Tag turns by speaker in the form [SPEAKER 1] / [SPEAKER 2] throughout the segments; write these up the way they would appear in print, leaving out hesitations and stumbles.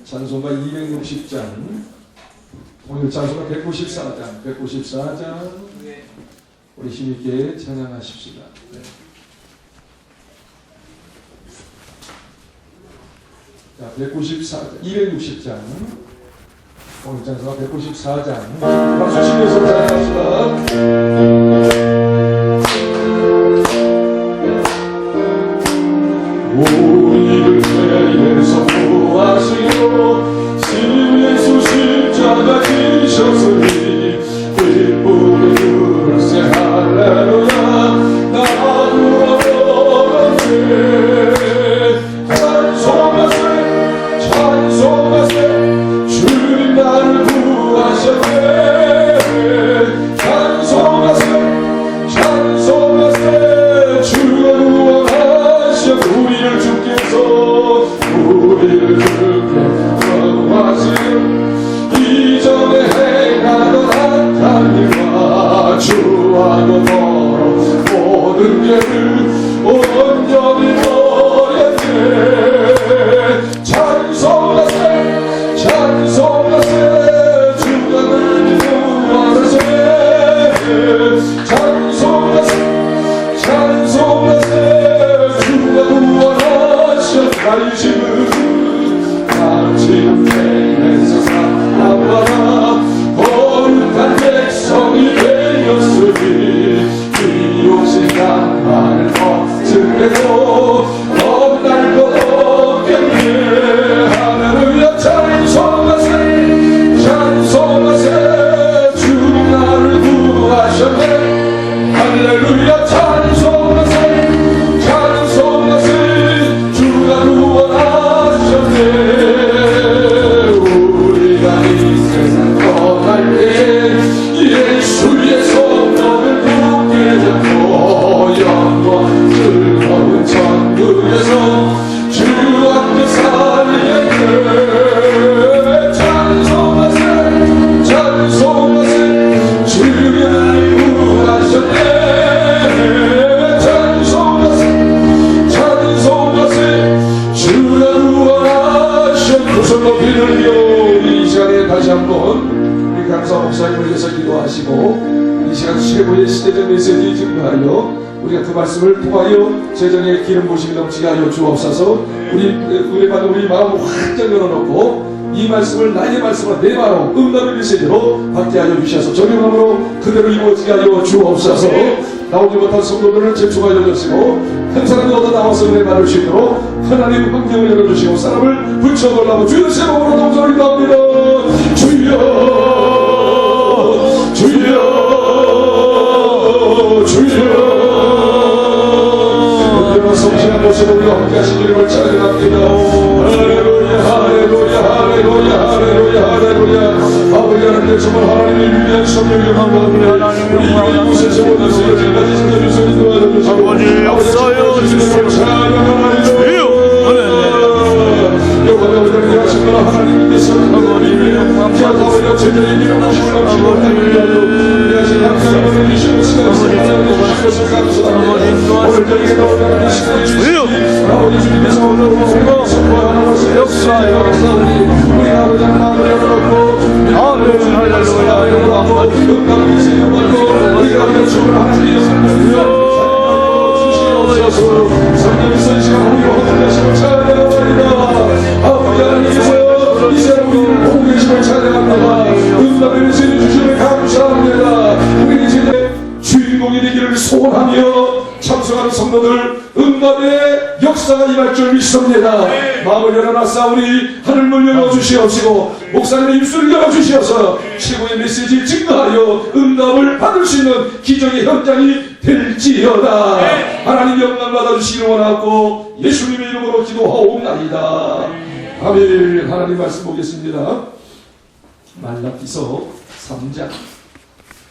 [SPEAKER 1] 찬송가 260장, 오늘 찬송가 194장 우리 힘있게 찬양하십시다. 자, 260장 오늘 찬송가 194장 박수 치면서 찬양합시다. 우리를 위해서 구하시고 주 예수 십자가 지셨으니 기쁘게 부르세 할렐루야. 나도 얻었네. 찬송하세 주님 나를 구하셨네. 찬송하세 주가 구원하셔. 우리를 주께서 구원하시는 이전에 행하던 악한 일과 주와도 멀어 모든 죄를 온전히 버렸네. 찬송하세 주가 나를 구원하시네. 찬송하세 주가 구원하셔. 나의 짐은 지금 내면서 사랑받아 거룩한 백성이 되었으니 비옥신 나만을 거슬려도 겁날 것 없겠네. 할렐루야. 찬송하세 주님 나를 구하셨네. 할렐루야. 찬송하세 주가 구원하셨네. 예수의 성령을 굳게 잡고 영원 즐거운 천국에서 주 함께 살겠네. 찬송하세 주를 구하셨네. 찬송하세 주가 구원하셨네. 두 손 높이 들며 이 시간에 다시 한번 강사 목사님을 위해서 기도하시고 이 시간 최고의 시대적 메시지 증거하여 우리가 그 말씀을 통하여 재정의 기름 부심이 넘치게 하여 주옵소서. 우리 받은 우리 마음을 활짝 열어놓고 이 말씀을 나의 말씀을 내 마음 응답의 메시지로 받게 하여 주셔서 적용함으로 그대로 이루어지게 하여 주옵소서. 나오지 못한 성도들을 재촉하여 주시고 한 사람이 얻어 나와서 은혜 받을 수 있도록 하나님 환경을 열어주시고 사람을 붙여달라고 주여 세번으로 동전을 기도합니다. 주여 언제나 성실한 모습으로 우리가 함께 하시기를 찬양합니다. 할렐루야. 아버지 하나님 정말 하나님을 위한 성령의 감사합니다. 우리 이곳에서 모여서 여기까지 지켜주시니 도와주시고 아버지 주님을 찬양합니다. 여호와의 어디를 하시거나 하나님께서 기하다오며 제자의 이름 하시고 하나님 하신 감사를 주시고 시간을 주셔서 감사합니다. 오늘 저녁에 나오는 이 시간에 주시니 아버지 주님께서 오늘 선포하는 것을 역사하여 우리 아버지 하나님을 열어놓고 아멘 할렐루야 영광하고 영광이 세워받고 우리가 연습을 하나님의 성령을 주시옵소서. 성령께서 이 시간 우리와 함께하시고 찬양합니다. 아버지 하나님께서 이 시간 우리를 보고 계심을 찬양합니다. 응답의 메시지 주시면 감사합니다. 우리 이제 주인공이 되기를 소원하며 참석하는 성도들 응답의 역사가 임할 줄 믿습니다. 마음을 열어놨사오니 하늘을 열어주시옵시고 목사님의 입술을 열어주시어서 최고의 메시지를 증거하여 응답을 받을 수 있는 기적의 현장이 될지어다. 하나님 영광 받아주시기를 원하고 예수님의 이름으로 기도하옵나이다. 아멘. 하나님 말씀 보겠습니다. 말라기서 3장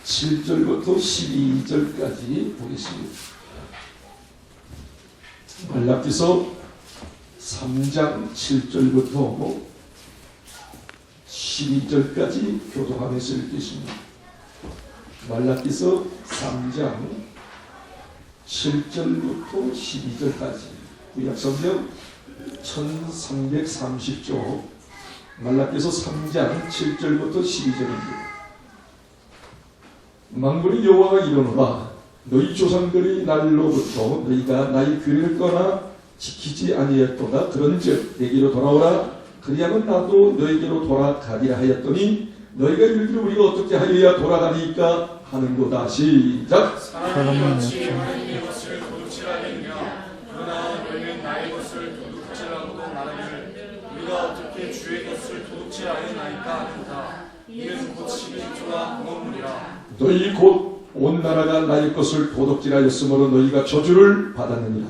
[SPEAKER 1] 7절부터 12절까지 보겠습니다. 말라기서 3장 7절부터 12절까지 교도하면서 읽겠습니다. 말라기서 3장 7절부터 12절까지 구약성경 1330쪽 말라기서 3장 7절부터 12절입니다. 만군의 여호와가 이르노라 너희 조상들의 날로부터 너희가 나의 규례를 떠나 지키지 아니하였도다. 그런즉 내게로 돌아오라. 그리하면 나도 너희에게로 돌아가리라 하였더니 너희가 이르기를 우리가 어떻게 하여야 돌아가리까 하는도다. 시작.
[SPEAKER 2] 사람이 어찌 하나님의 것을 도둑질하겠느냐. 그러나 너희는 나의 것을 도둑질하고도 말하기를 우리가 어떻게 주의 것을 도둑질하였나이까 하는도다. 이는 곧 11조가 공업물이라.
[SPEAKER 1] 너희 곧 온 나라가 나의 것을 도둑질하였으므로 너희가 저주를 받았느니라.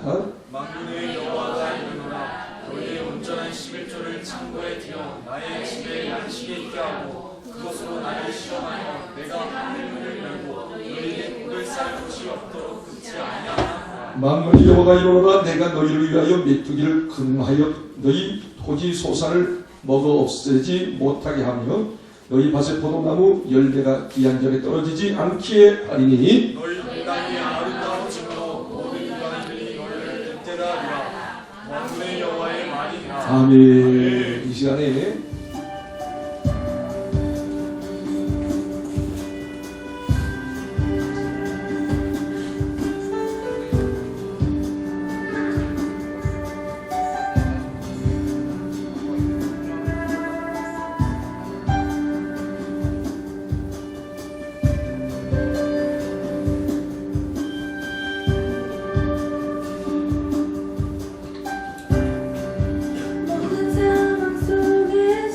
[SPEAKER 2] 만군의 여호와가 이르노라. 너희의 온전한 11조를 창고에 들여 나의 집에 양식에 있게 하고 그것으로 나를 시험하여 내가 하늘문을 열고 너희에게 복을 쌓을 곳이 없도록 끊지 아니하나.
[SPEAKER 1] 만군의 여호와가 이르노라 내가 너희를 위하여 메뚜기를 근하여 너희 토지 소산을 먹어 없애지 못하게 하며 너희 밭의 포도나무 열매가 기한절에 떨어지지 않게 하리니
[SPEAKER 2] 너희 땅이 아름다워지므로 모든 이방인들이 너희를 득대하리라. 만군의 여호와의 말이니라.
[SPEAKER 1] 아멘. 이 시간에
[SPEAKER 3] 모든 상황 속에서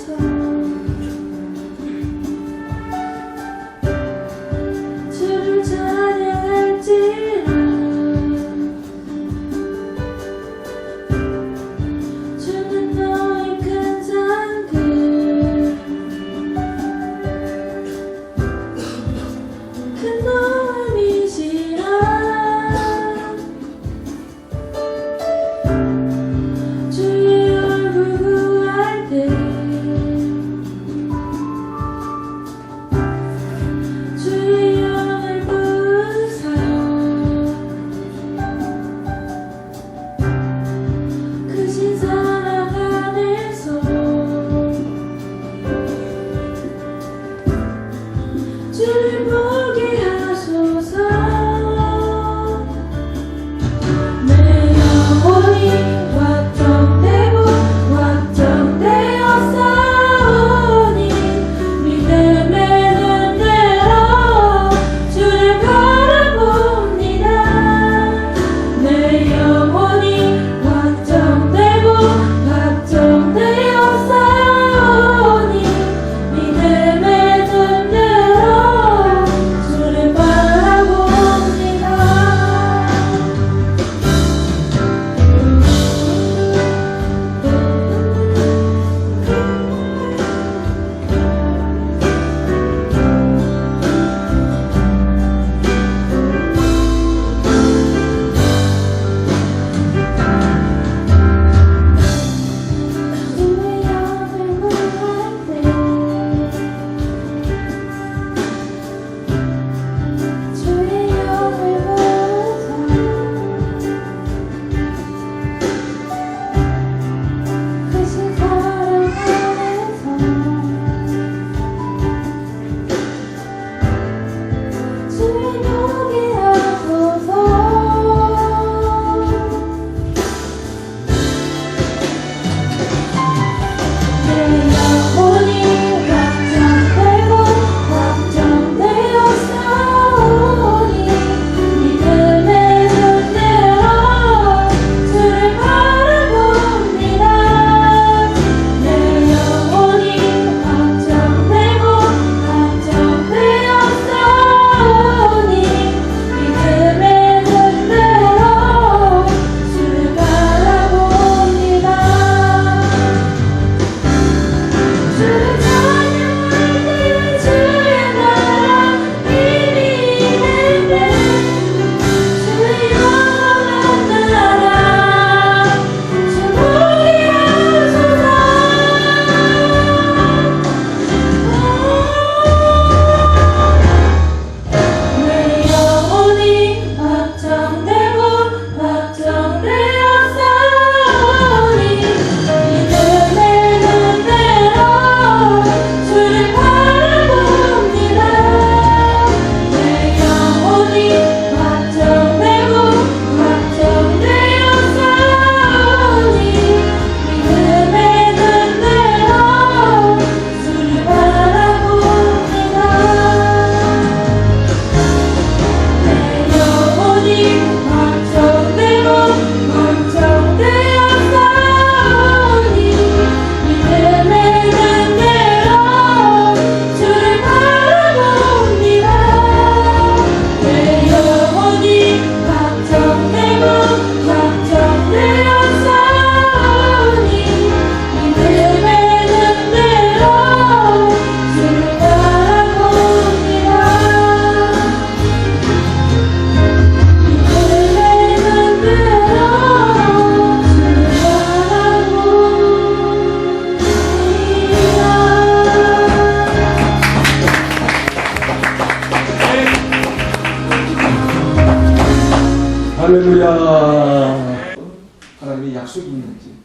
[SPEAKER 1] 약속이 있는지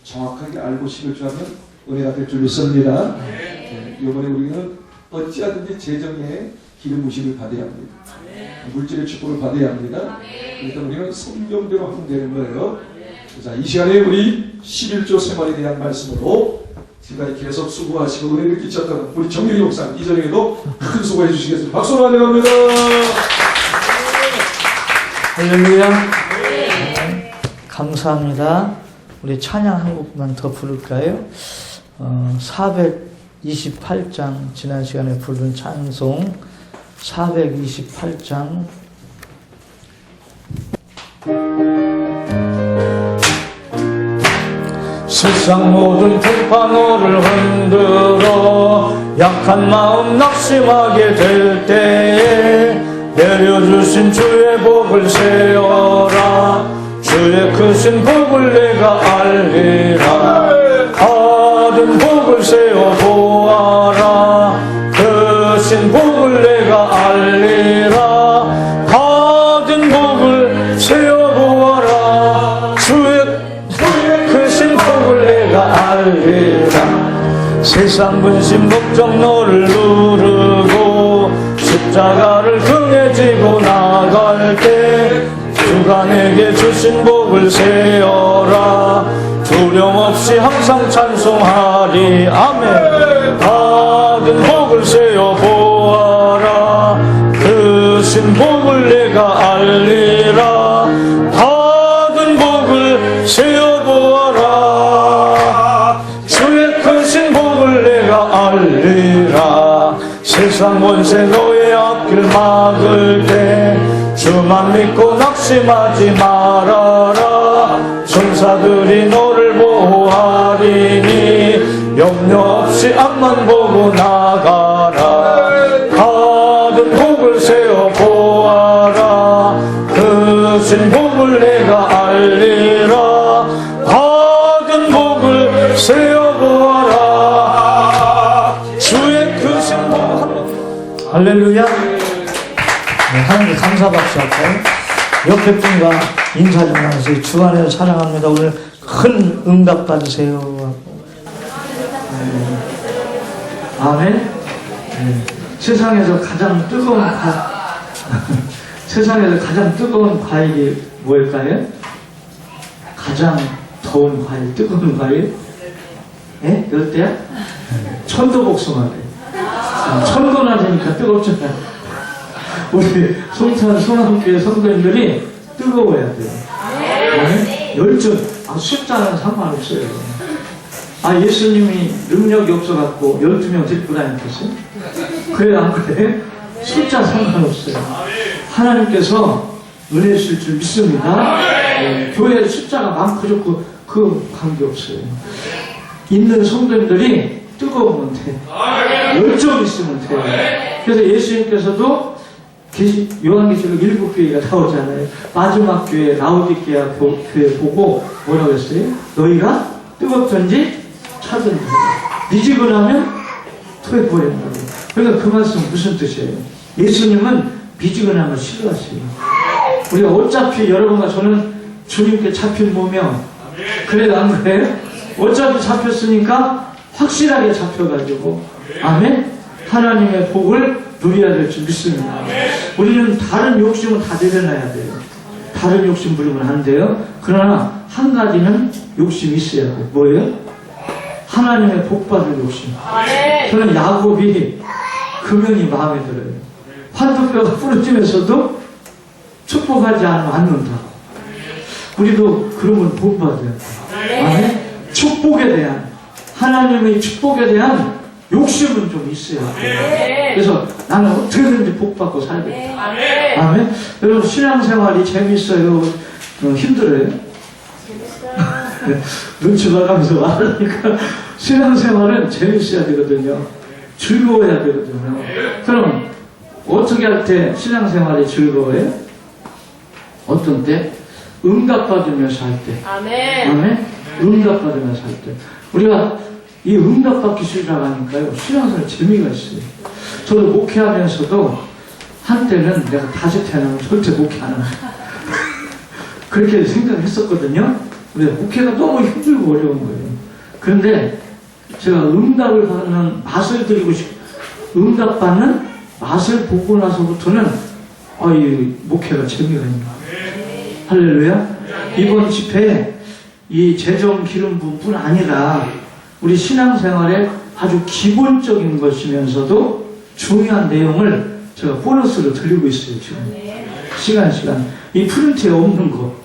[SPEAKER 1] 정확하게 알고 심을주하면 은혜가 될 줄 믿습니다. 이번에 우리는 어찌하든지 재정의 기름 부심을 받아야 합니다. 물질의 축복을 받아야 합니다. 일단 우리는 성경대로 하면 되는 거예요. 자, 이 시간에 우리 11조 생활에 대한 말씀으로 지금까지 계속 수고하시고 은혜를 끼쳤던 우리 정윤희 목사님 이전에도 큰 수고해 주시겠습니다. 박수로 환영합니다.
[SPEAKER 3] 할렐루야. 네. 감사합니다. 우리 찬양 한 곡만 더 부를까요? 428장 지난 시간에 부른 찬송 428장 세상 모든 풍파 너를 흔들어 약한 마음 낙심하게 될 때에 내려주신 주의 복을 세어라 주의 크신 복을 내가 알리라 받은 복을 세어 보아라 크신 복을 내가 알리라 받은 복을 세어 보아라 주의 크신 복을 내가 알리라 세상 근심 걱정 너를 누르고 십자가를 등에 지고 나갈 때 주가 내게 주신 복을 세어라 두려움 없이 항상 찬송하리 아멘 받은 복을 세어 보아라 크신 복을 내가 알리라 받은 복을 세어 보아라 주의 크신 복을 내가 알리라 세상 권세 너의 앞길 막을 때 주만 믿고 낙심하지 말아라 천사들이 너를 보호하리니 염려 없이 앞만 보고 나가라 받은 복을 세어 보아라 크신 복을 내가 알리라 받은 복을 세어 보아라 주의 크신 복 할렐루야. 네, 하나님 감사 박수 할까요? 옆에 분과 인사 좀 나누세요. 주 안에서 사랑합니다. 오늘 큰 응답 받으세요. 아멘. 네. 세상에서 가장 뜨거운 세상에서 가장 뜨거운 과일이 뭘까요? 가장 더운 과일, 뜨거운 과일? 예? 열대야? 천도복숭아래. 천도나 되니까 뜨겁잖아요. 우리 송탄 송암교회 성도님들이 뜨거워야 돼요. 네? 열정, 숫자는 상관없어요. 예수님이 능력이 없어갖고 12명 데리고 다녔겠어요? 그래, 안 그래? 숫자 상관없어요. 하나님께서 은혜 주실 줄 믿습니다. 교회 숫자가 많고 적고 그 관계없어요. 있는 성도님들이 뜨거우면 돼. 열정 있으면 돼. 그래서 예수님께서도 요한계시록 7교회가 나오잖아요. 마지막 교회 라오디게아 교회 보고 뭐라고 했어요? 너희가 뜨겁든지 차든지 미지근하면 토해버린다고. 그러니까 그 말씀 무슨 뜻이에요? 예수님은 미지근한 걸 싫어하세요. 우리가 어차피 여러분과 저는 주님께 잡힌 몸이요. 그래도 안 그래요? 어차피 잡혔으니까 확실하게 잡혀가지고 아멘? 하나님의 복을 누려야 될 줄 믿습니다. 우리는 다른 욕심은 다 내려놔야 돼요. 다른 욕심 부리면 안 돼요. 그러나 한 가지는 욕심이 있어야 돼요. 뭐예요? 하나님의 복 받을 욕심. 저는 야곱이 금연이 마음에 들어요. 환도뼈가 부러지면서도 축복하지 않으면 않는다. 우리도 그러면 복 받아야 돼요. 아멘? 축복에 대한 하나님의 축복에 대한 욕심은 좀 있어야 돼요. 그래서 나는 어떻게든지 복 받고 살겠다. 아멘. 여러분 신앙생활이 재밌어요? 힘들어요? 눈치 봐가면서 말하니까 신앙생활은 재밌어야 되거든요. 즐거워야 되거든요. 그럼 어떻게 할 때 신앙생활이 즐거워요? 어떤 때? 응답받으면서 할 때. 아멘. 응답받으면서 할 때. 우리가 이 응답받기 시작하니까요, 신앙생활 재미가 있어요. 저도 목회하면서도 한때는 내가 다시 태어나면 절대 목회 안 한다. 그렇게 생각했었거든요. 목회가 너무 힘들고 어려운 거예요. 그런데 제가 응답을 받는 맛을 드리고 응답받는 맛을 보고 나서부터는 이 목회가 재미가 있는 거예요. 할렐루야. 이번 집회에 이 재정 기름부뿐 아니라 우리 신앙생활에 아주 기본적인 것이면서도 중요한 내용을 제가 보너스로 드리고 있어요. 지금 시간 이 프린트에 없는 거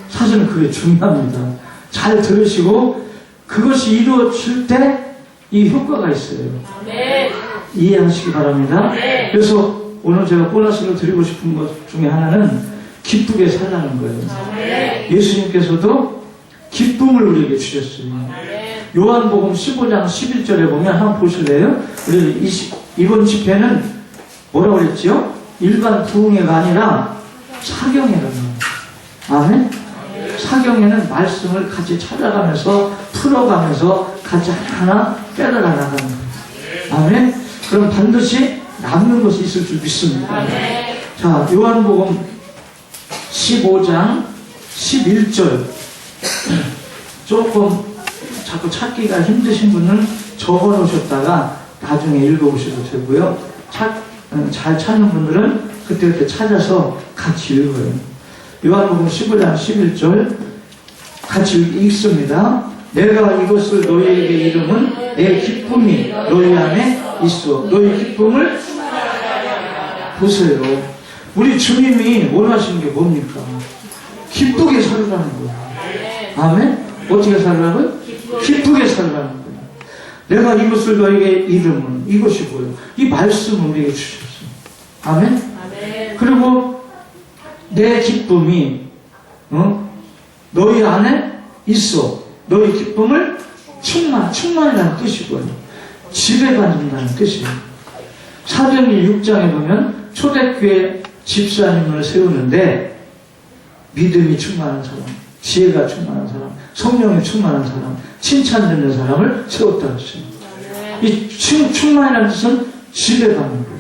[SPEAKER 3] 사실은 그게 중요합니다. 잘 들으시고 그것이 이루어질 때 이 효과가 있어요. 이해하시기 바랍니다. 그래서 오늘 제가 보너스로 드리고 싶은 것 중에 하나는 기쁘게 살라는 거예요. 예수님께서도 기쁨을 우리에게 주셨어요. 요한복음 15장 11절에 보면 한번 보실래요? 우리 이번 집회는 뭐라고 그랬죠? 일반 부흥회가 아니라 사경회라는 거예요. 아멘? 사경회는 말씀을 같이 찾아가면서 풀어가면서 같이 하나 깨달아 나가는 거예요. 아멘? 그럼 반드시 남는 것이 있을 줄 믿습니다. 자, 요한복음 15장 11절 조금 자꾸 찾기가 힘드신 분은 적어 놓으셨다가 나중에 읽어보셔도 되고요. 잘 찾는 분들은 그때그때 찾아서 같이 읽어요. 요한복음 15장 11절 같이 읽습니다. 내가 이것을 너희에게 이름은 내 기쁨이 너희 안에 있어. 너희 기쁨을 보세요. 우리 주님이 원하시는 게 뭡니까? 기쁘게 살라는 거예요. 아멘? 어떻게 살라고요? 기쁘게 살라는 거예요. 내가 이것을 너희에게 이름은 이것이 뭐예요? 이 말씀을 우리에게 주셨어요. 아멘? 그리고 내 기쁨이 너희 안에 있어. 너희 기쁨을 충만이라는 뜻이고요. 지배받는다는 뜻이에요. 사도행전 6장에 보면 초대교회 집사님을 세우는데 믿음이 충만한 사람, 지혜가 충만한 사람, 성령이 충만한 사람, 칭찬 듣는 사람을 세웠다고 했어요. 이 충만이라는 뜻은 지배받는 거예요.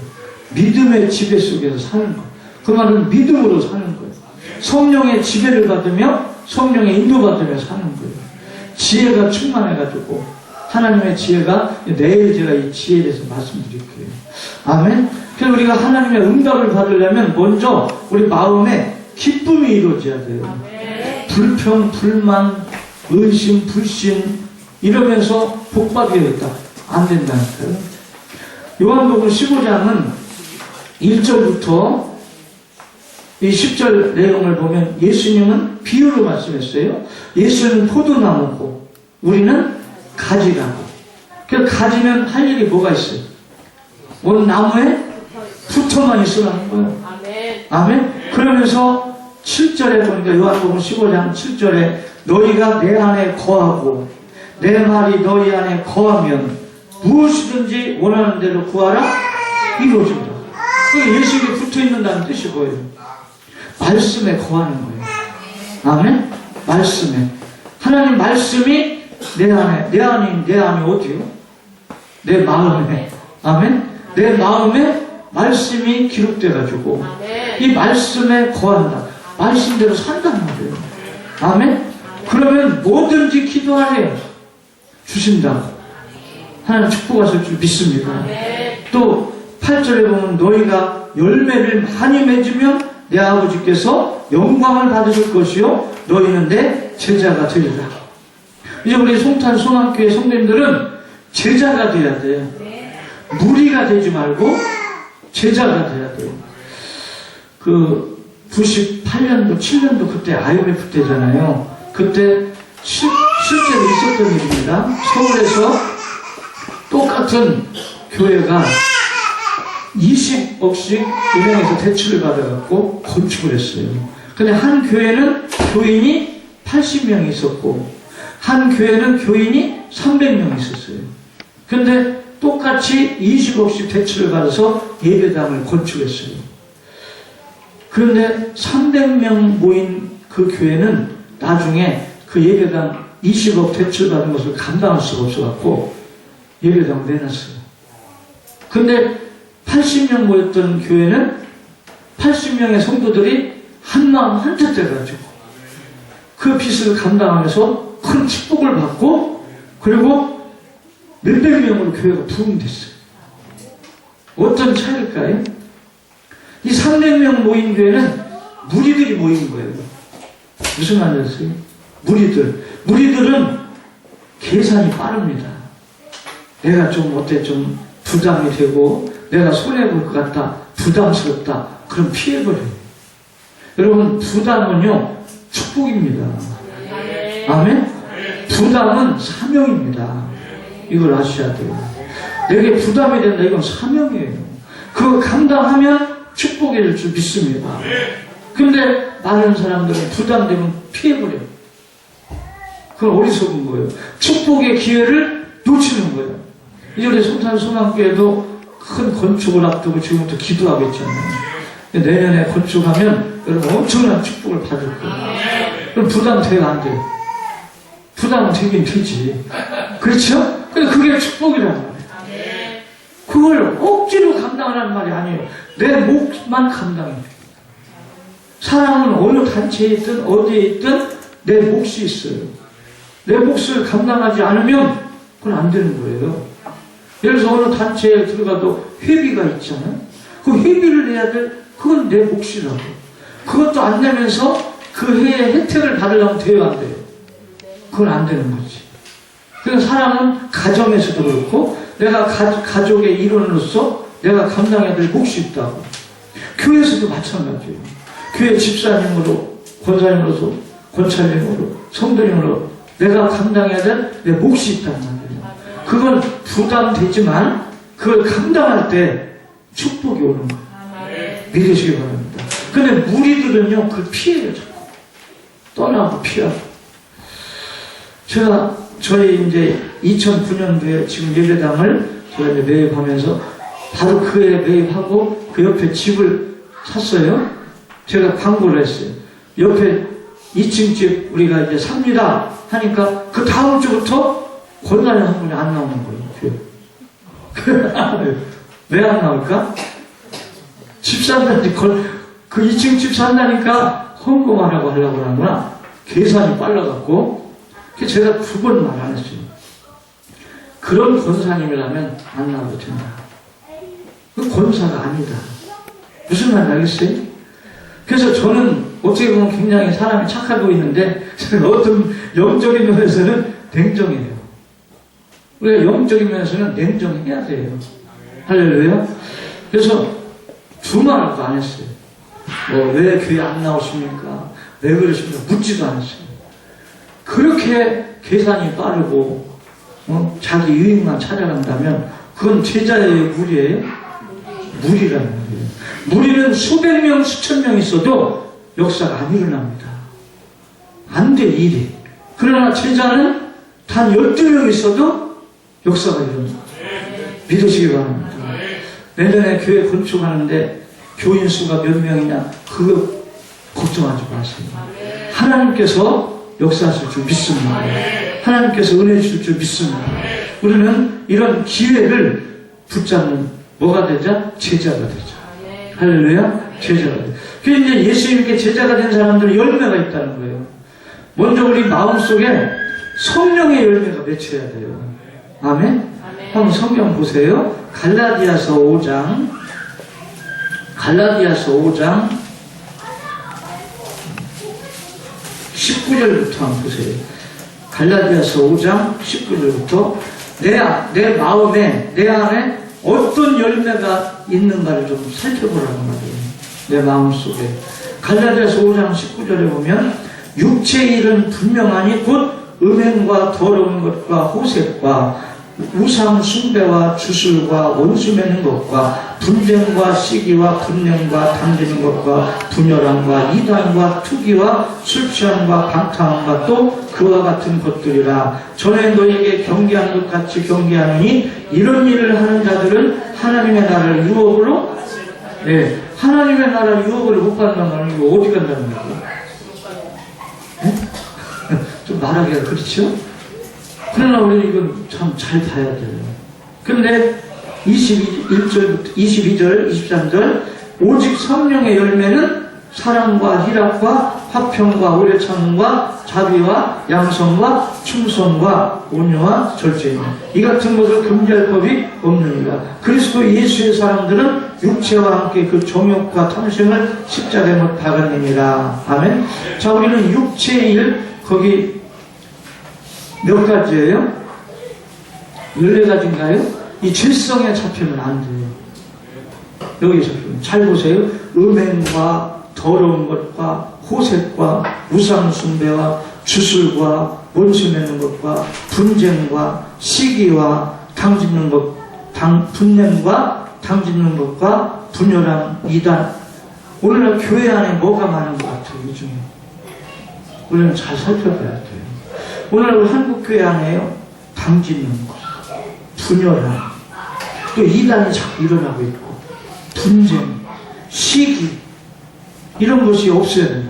[SPEAKER 3] 믿음의 지배 속에서 사는 거예요. 그 말은 믿음으로 사는 거예요. 성령의 지배를 받으며 성령의 인도받으며 사는 거예요. 지혜가 충만해가지고 하나님의 지혜가 내일 제가 이 지혜에 대해서 말씀드릴 거예요. 아멘. 그래서 우리가 하나님의 응답을 받으려면 먼저 우리 마음에 기쁨이 이루어져야 돼요. 불평, 불만, 의심, 불신 이러면서 복 받으려겠다. 안 된다니까요. 요한복음 15장은 1절부터 이 10절 내용을 보면 예수님은 비유로 말씀했어요. 예수는 포도나무고 우리는 가지라고. 그래서 가지는 할 일이 뭐가 있어요? 원 나무에 붙어만 있으라는 거예요. 아멘. 그러면서 7절에 보니까 요한복음 15장 7절에 너희가 내 안에 거하고 내 말이 너희 안에 거하면 무엇이든지 원하는 대로 구하라 이루어진다. 그게 예수에게 붙어있는다는 뜻이 뭐예요? 말씀에 거하는 거예요. 아멘? 말씀에. 하나님 말씀이 내 안에 어디요? 내 마음에. 아멘? 내 마음에 말씀이 기록돼가지고 이 말씀에 거한다. 말씀대로 산단 말이에요. 아멘? 그러면 뭐든지 기도하래요. 주신다. 하나님 축복하실 줄 믿습니다. 또 8절에 보면 너희가 열매를 많이 맺으면 내 아버지께서 영광을 받으실 것이요 너희는 내 제자가 되리라. 이제 우리 송탄 소망교회 성도님들은 제자가 돼야 돼요. 무리가 되지 말고 제자가 돼야 돼요. 그 98년도 7년도 그때 IMF 때잖아요. 그때 실제로 있었던 일입니다. 서울에서 똑같은 교회가 20억씩 은행에서 대출을 받아갖고 건축을 했어요. 근데 한 교회는 교인이 80명이 있었고 한 교회는 교인이 300명이 있었어요. 근데 똑같이 20억씩 대출을 받아서 예배당을 건축했어요. 그런데 300명 모인 그 교회는 나중에 그 예배당 20억 대출 받은 것을 감당할 수가 없어갖고 예배당을 내놨어요. 근데 80명 모였던 교회는 80명의 성도들이 한마음 한뜻 돼가지고 그 빚을 감당하면서 큰 축복을 받고 그리고 몇백 명으로 교회가 부흥됐어요. 어떤 차이일까요? 이 300명 모인 교회는 무리들이 모인 거예요. 무슨 말이었어요? 무리들은 계산이 빠릅니다. 내가 좀 어때 좀 부담이 되고 내가 손해볼 것 같다, 부담스럽다, 그럼 피해버려요. 여러분, 부담은요 축복입니다. 아멘? 부담은 사명입니다. 이걸 아셔야 돼요. 내게 부담이 된다, 이건 사명이에요. 그거 감당하면 축복일 줄 믿습니다. 근데 많은 사람들은 부담되면 피해버려요. 그건 어리석은 거예요. 축복의 기회를 놓치는 거예요. 이제 우리 성탄소망교회도 큰 건축을 앞두고 지금부터 기도하겠잖아요. 내년에 건축하면 여러분 엄청난 축복을 받을 거예요. 그럼 부담 돼요, 안 돼요? 부담은 되긴 되지. 그렇죠? 근데 그게 축복이란 말이에요. 그걸 억지로 감당하라는 말이 아니에요. 내 몫만 감당해. 사람은 어느 단체에 있든 어디에 있든 내 몫이 있어요. 내 몫을 감당하지 않으면 그건 안 되는 거예요. 예를 들어서 어느 단체에 들어가도 회비가 있잖아요. 그 회비를 내야 돼. 그건 내 몫이라고. 그것도 안 내면서 그 해의 혜택을 받으려면 돼요, 안 돼요? 그건 안 되는 거지. 그래서 사람은 가정에서도 그렇고 내가 가족의 일원으로서 내가 감당해야 될 몫이 있다고. 교회에서도 마찬가지예요. 교회 집사님으로, 권사님으로서, 권찰님으로, 성도님으로 내가 감당해야 될 내 몫이 있단 말이에요. 그건 부담되지만 그걸 감당할 때 축복이 오는 거예요. 믿으시기 바랍니다. 근데 무리들은요, 그걸 피해요, 자꾸. 떠나고 피하고. 제가, 저희 이제 2009년도에 지금 예배당을 제가 이제 매입하면서 바로 그 해에 매입하고 그 옆에 집을 샀어요. 제가 광고를 했어요. 옆에 2층 집 우리가 이제 삽니다 하니까 그 다음 주부터 권사님 한 분이 안 나오는 거예요. 왜 안 나올까? 집 산다니까, 그 2층 집 산다니까 헌금하라고 하려고 하는구나. 계산이 빨라갖고. 그래서 제가 2번 말 안 했어요. 그런 권사님이라면 안 나와도 된다. 그 권사가 아니다. 무슨 말인지 알겠어요? 그래서 저는 어떻게 보면 굉장히 사람이 착해 보이는데 어떤 영적인 면에서는 냉정해요. 우리가 영적인 면에서는 냉정해야 돼요. 할렐루야. 그래서 두말도 안 했어요. 왜 교회 안 나오십니까? 왜 그러십니까? 묻지도 않았어요. 그렇게 계산이 빠르고 자기 유익만 찾아간다면 그건 제자예요, 무리예요? 무리라는 거예요. 무리는 수백 명, 수천 명 있어도 역사가 안 일어납니다. 안 돼, 일이. 그러나 제자는 단 12명 있어도 역사가 일어납니다. 믿으시기 바랍니다. 내년에 교회 건축하는데 교인 수가 몇 명이냐, 그거 걱정하지 마세요. 하나님께서 역사하실 줄 믿습니다. 하나님께서 은혜 주실 줄 믿습니다. 우리는 이런 기회를 붙잡는 뭐가 되자? 제자가 되자. 할렐루야? 제자가 되자. 그래서 이제 예수님께 제자가 된 사람들은 열매가 있다는 거예요. 먼저 우리 마음속에 성령의 열매가 맺혀야 돼요. 아멘? 한번 성경 보세요. 갈라디아서 5장 19절부터 한번 보세요. 갈라디아서 5장 19절부터 내 마음에, 내 안에 어떤 열매가 있는가를 좀 살펴보라는 말이에요. 내 마음속에. 갈라디아서 5장 19절에 보면 육체의 일은 분명하니 곧 음행과 더러운 것과 호색과 우상 숭배와 주술과 원수 맺는 것과 분쟁과 시기와 분냄과 당기는 것과 분열함과 이단과 투기와 술 취함과 방탕함과 또 그와 같은 것들이라. 전에 너에게 경계한 것 같이 경계하느니 이런 일을 하는 자들은 하나님의 나라를 유업으로 하나님의 나라를 유업으로 못 받는다는 거 어디 간다는 거예요? 좀 말하기가 그렇죠? 그러나 우리는 이건 참 잘 봐야 돼요. 그런데 22절, 23절 오직 성령의 열매는 사랑과 희락과 화평과 오래 참음과 자비와 양성과 충성과 온유와 절제이며 이 같은 것을 금지할 법이 없느니라. 그리스도 예수의 사람들은 육체와 함께 그 정욕과 탐심을 십자가에 못 박았느니라. 아멘. 자, 우리는 육체의 일, 거기 몇 가지예요? 14가지인가요? 이 죄성에 잡히면 안 돼요. 여기 잡히면. 잘 보세요. 음행과 더러운 것과 호색과 우상숭배와 주술과 원수 맺는 것과 분쟁과 시기와 당짓는 것, 분냄과 당짓는 것과 분열함, 이단. 오늘날 교회 안에 뭐가 많은 것 같아요, 이 중에. 우리는 잘 살펴봐야 돼요. 오늘 한국 교회 안에요, 당짓는 것, 분열함, 또 이단이 자꾸 일어나고 있고, 분쟁, 시기, 이런 것이 없어야 된다.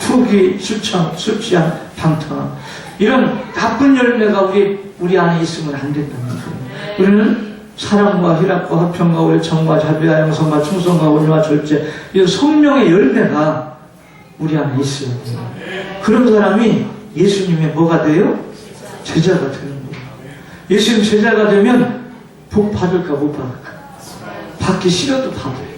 [SPEAKER 3] 투기, 수참, 술취한, 방탕함, 이런 나쁜 열매가 우리 안에 있으면 안 된다는 거예요. 우리는 사랑과 희락과 화평과 오래참과 자비와 양성과 충성과 온유와 절제, 이 성령의 열매가 우리 안에 있어야 돼요. 그런 사람이 예수님의 뭐가 돼요? 제자가 되는 거예요. 예수님 제자가 되면 복 받을까 못 받을까? 받기 싫어도 받아요.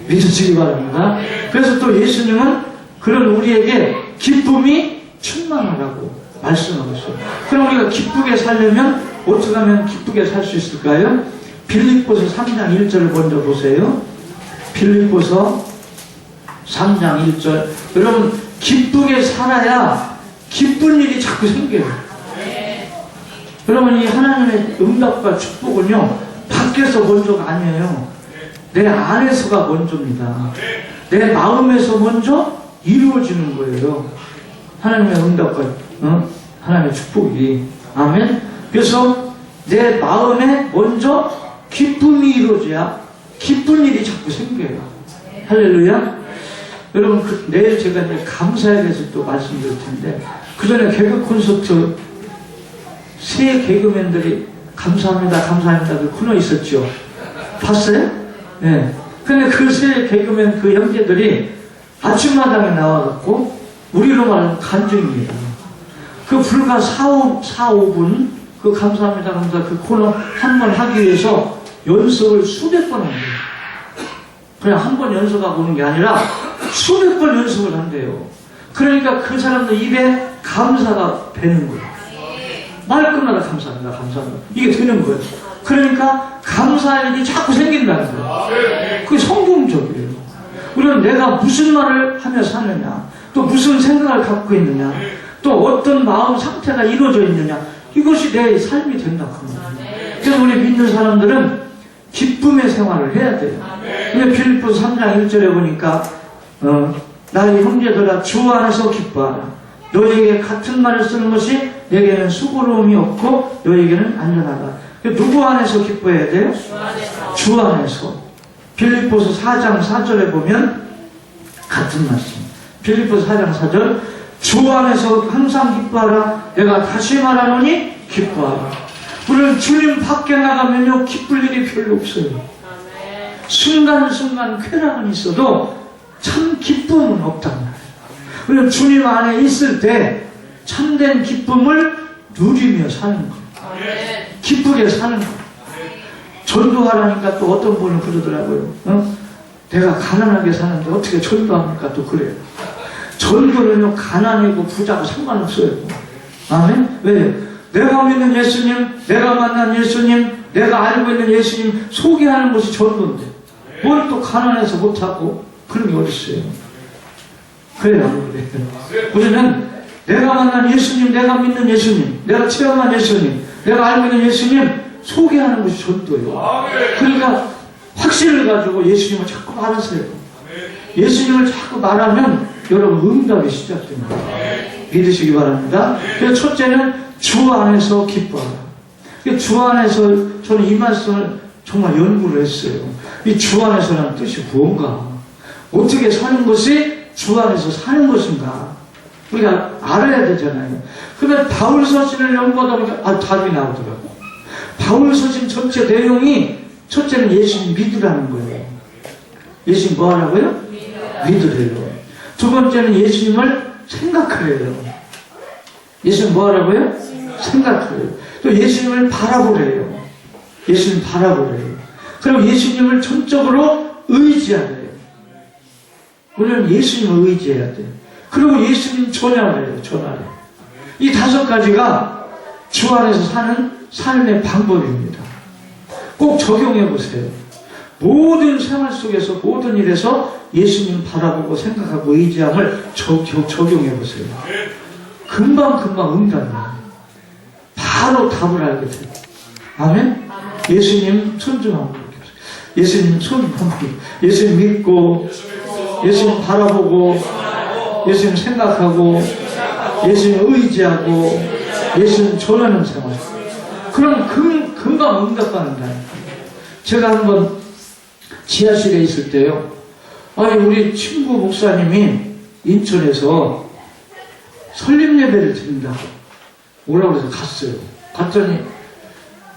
[SPEAKER 3] 믿으시기 바랍니다. 그래서 또 예수님은 그런 우리에게 기쁨이 충만하라고 말씀하고 있어요. 그럼 우리가 기쁘게 살려면 어떻게 하면 기쁘게 살 수 있을까요? 빌립보서 3장 1절을 먼저 보세요. 빌립보서 3장 1절. 여러분, 기쁘게 살아야 기쁜 일이 자꾸 생겨요. 여러분, 이 하나님의 응답과 축복은요, 밖에서 먼저가 아니에요. 내 안에서가 먼저입니다. 내 마음에서 먼저 이루어지는 거예요. 하나님의 응답과 하나님의 축복이. 아멘. 그래서 내 마음에 먼저 기쁨이 이루어져야 기쁜 일이 자꾸 생겨요. 할렐루야. 여러분, 내일 제가 이제 감사에 대해서 또 말씀드릴 텐데, 그 전에 개그 콘서트 새 개그맨들이 감사합니다, 감사합니다 그 코너 있었죠. 봤어요? 네. 근데 그 새 개그맨 그 형제들이 아침마당에 나와갖고, 우리로 말하면 간증입니다. 그 불과 4-5분, 그 감사합니다, 감사 그 코너 한 번 하기 위해서 연습을 수백 번 한대요. 그냥 한 번 연습하고 오는 게 아니라 수백 번 연습을 한대요. 그러니까 그 사람들 입에 감사가 배는 거예요. 말끝마다 감사합니다, 감사합니다. 이게 되는 거예요. 그러니까 감사할 일이 자꾸 생긴다는 거예요. 그게 성경적이에요. 우리는 내가 무슨 말을 하며 사느냐, 또 무슨 생각을 갖고 있느냐, 또 어떤 마음 상태가 이루어져 있느냐, 이것이 내 삶이 된다. 그래서 우리 믿는 사람들은 기쁨의 생활을 해야 돼요. 근데 빌립보서 3장 1절에 보니까 나의 형제들아 주 안에서 기뻐하라. 너에게 같은 말을 쓰는 것이 내게는 수고로움이 없고 너에게는 안전하다. 누구 안에서 기뻐해야 돼요? 주 안에서. 빌립보서 4장 4절에 보면 같은 말씀. 빌립보서 4장 4절, 주 안에서 항상 기뻐하라. 내가 다시 말하노니 기뻐하라. 우리는 주님 밖에 나가면요 기쁠 일이 별로 없어요. 순간순간 쾌락은 있어도 참 기쁨은 없단 말이에요. 우리는 주님 안에 있을 때 참된 기쁨을 누리며 사는 거예요. 기쁘게 사는 거예요. 전도하라니까 또 어떤 분은 그러더라고요. 내가 가난하게 사는데 어떻게 전도합니까? 또 그래요. 전도는요 가난이고 부자고 상관없어요. 아멘? 왜? 내가 믿는 예수님, 내가 만난 예수님, 내가 알고 있는 예수님 소개하는 것이 전도인데 뭘 또 가난해서 못하고 그런 게 어딨어요. 그래요, 안 그래요? 우리는 내가 만난 예수님, 내가 믿는 예수님, 내가 체험한 예수님, 내가 알고 있는 예수님 소개하는 것이 전도예요. 그러니까 확신을 가지고 예수님을 자꾸 말하세요. 예수님을 자꾸 말하면 여러분 응답이 시작됩니다. 믿으시기 바랍니다. 그래서 첫째는 주 안에서 기뻐하라. 주 안에서 저는 이 말씀을 정말 연구를 했어요. 이 주 안에서라는 뜻이 뭔가? 어떻게 사는 것이 주 안에서 사는 것인가? 우리가 알아야 되잖아요. 그런데 바울 서신을 연구하다 보니까 답이 나오더라고요. 바울 서신 전체 내용이 첫째는 예수님 믿으라는 거예요. 예수님 뭐 하라고요? 믿으래요. 두 번째는 예수님을 생각하래요. 예수님 뭐 하라고요? 생각하래요. 또 예수님을 바라보래요. 예수님 바라보래요. 그리고 예수님을 전적으로 의지하래요. 우리는 예수님을 의지해야 돼요. 그리고 예수님 전하래요. 전하래요. 이 5가지가 주 안에서 사는 삶의 방법입니다. 꼭 적용해 보세요. 모든 생활 속에서 모든 일에서 예수님 바라보고 생각하고 의지함을 적용해 보세요. 금방금방 응답이에요. 바로 답을 알게 돼요. 아멘? 예수님 손 좀 한번 볼게요. 예수님 손 한번 볼게요. 예수님 믿고 예수님 바라보고 예수님 생각하고 예수님 의지하고 예수님 전하는 생활. 그럼 금방 응답받는다. 제가 한번 지하실에 있을 때요. 아니 우리 친구 목사님이 인천에서 설립 예배를 드린다고 오라고 해서 갔어요. 갔더니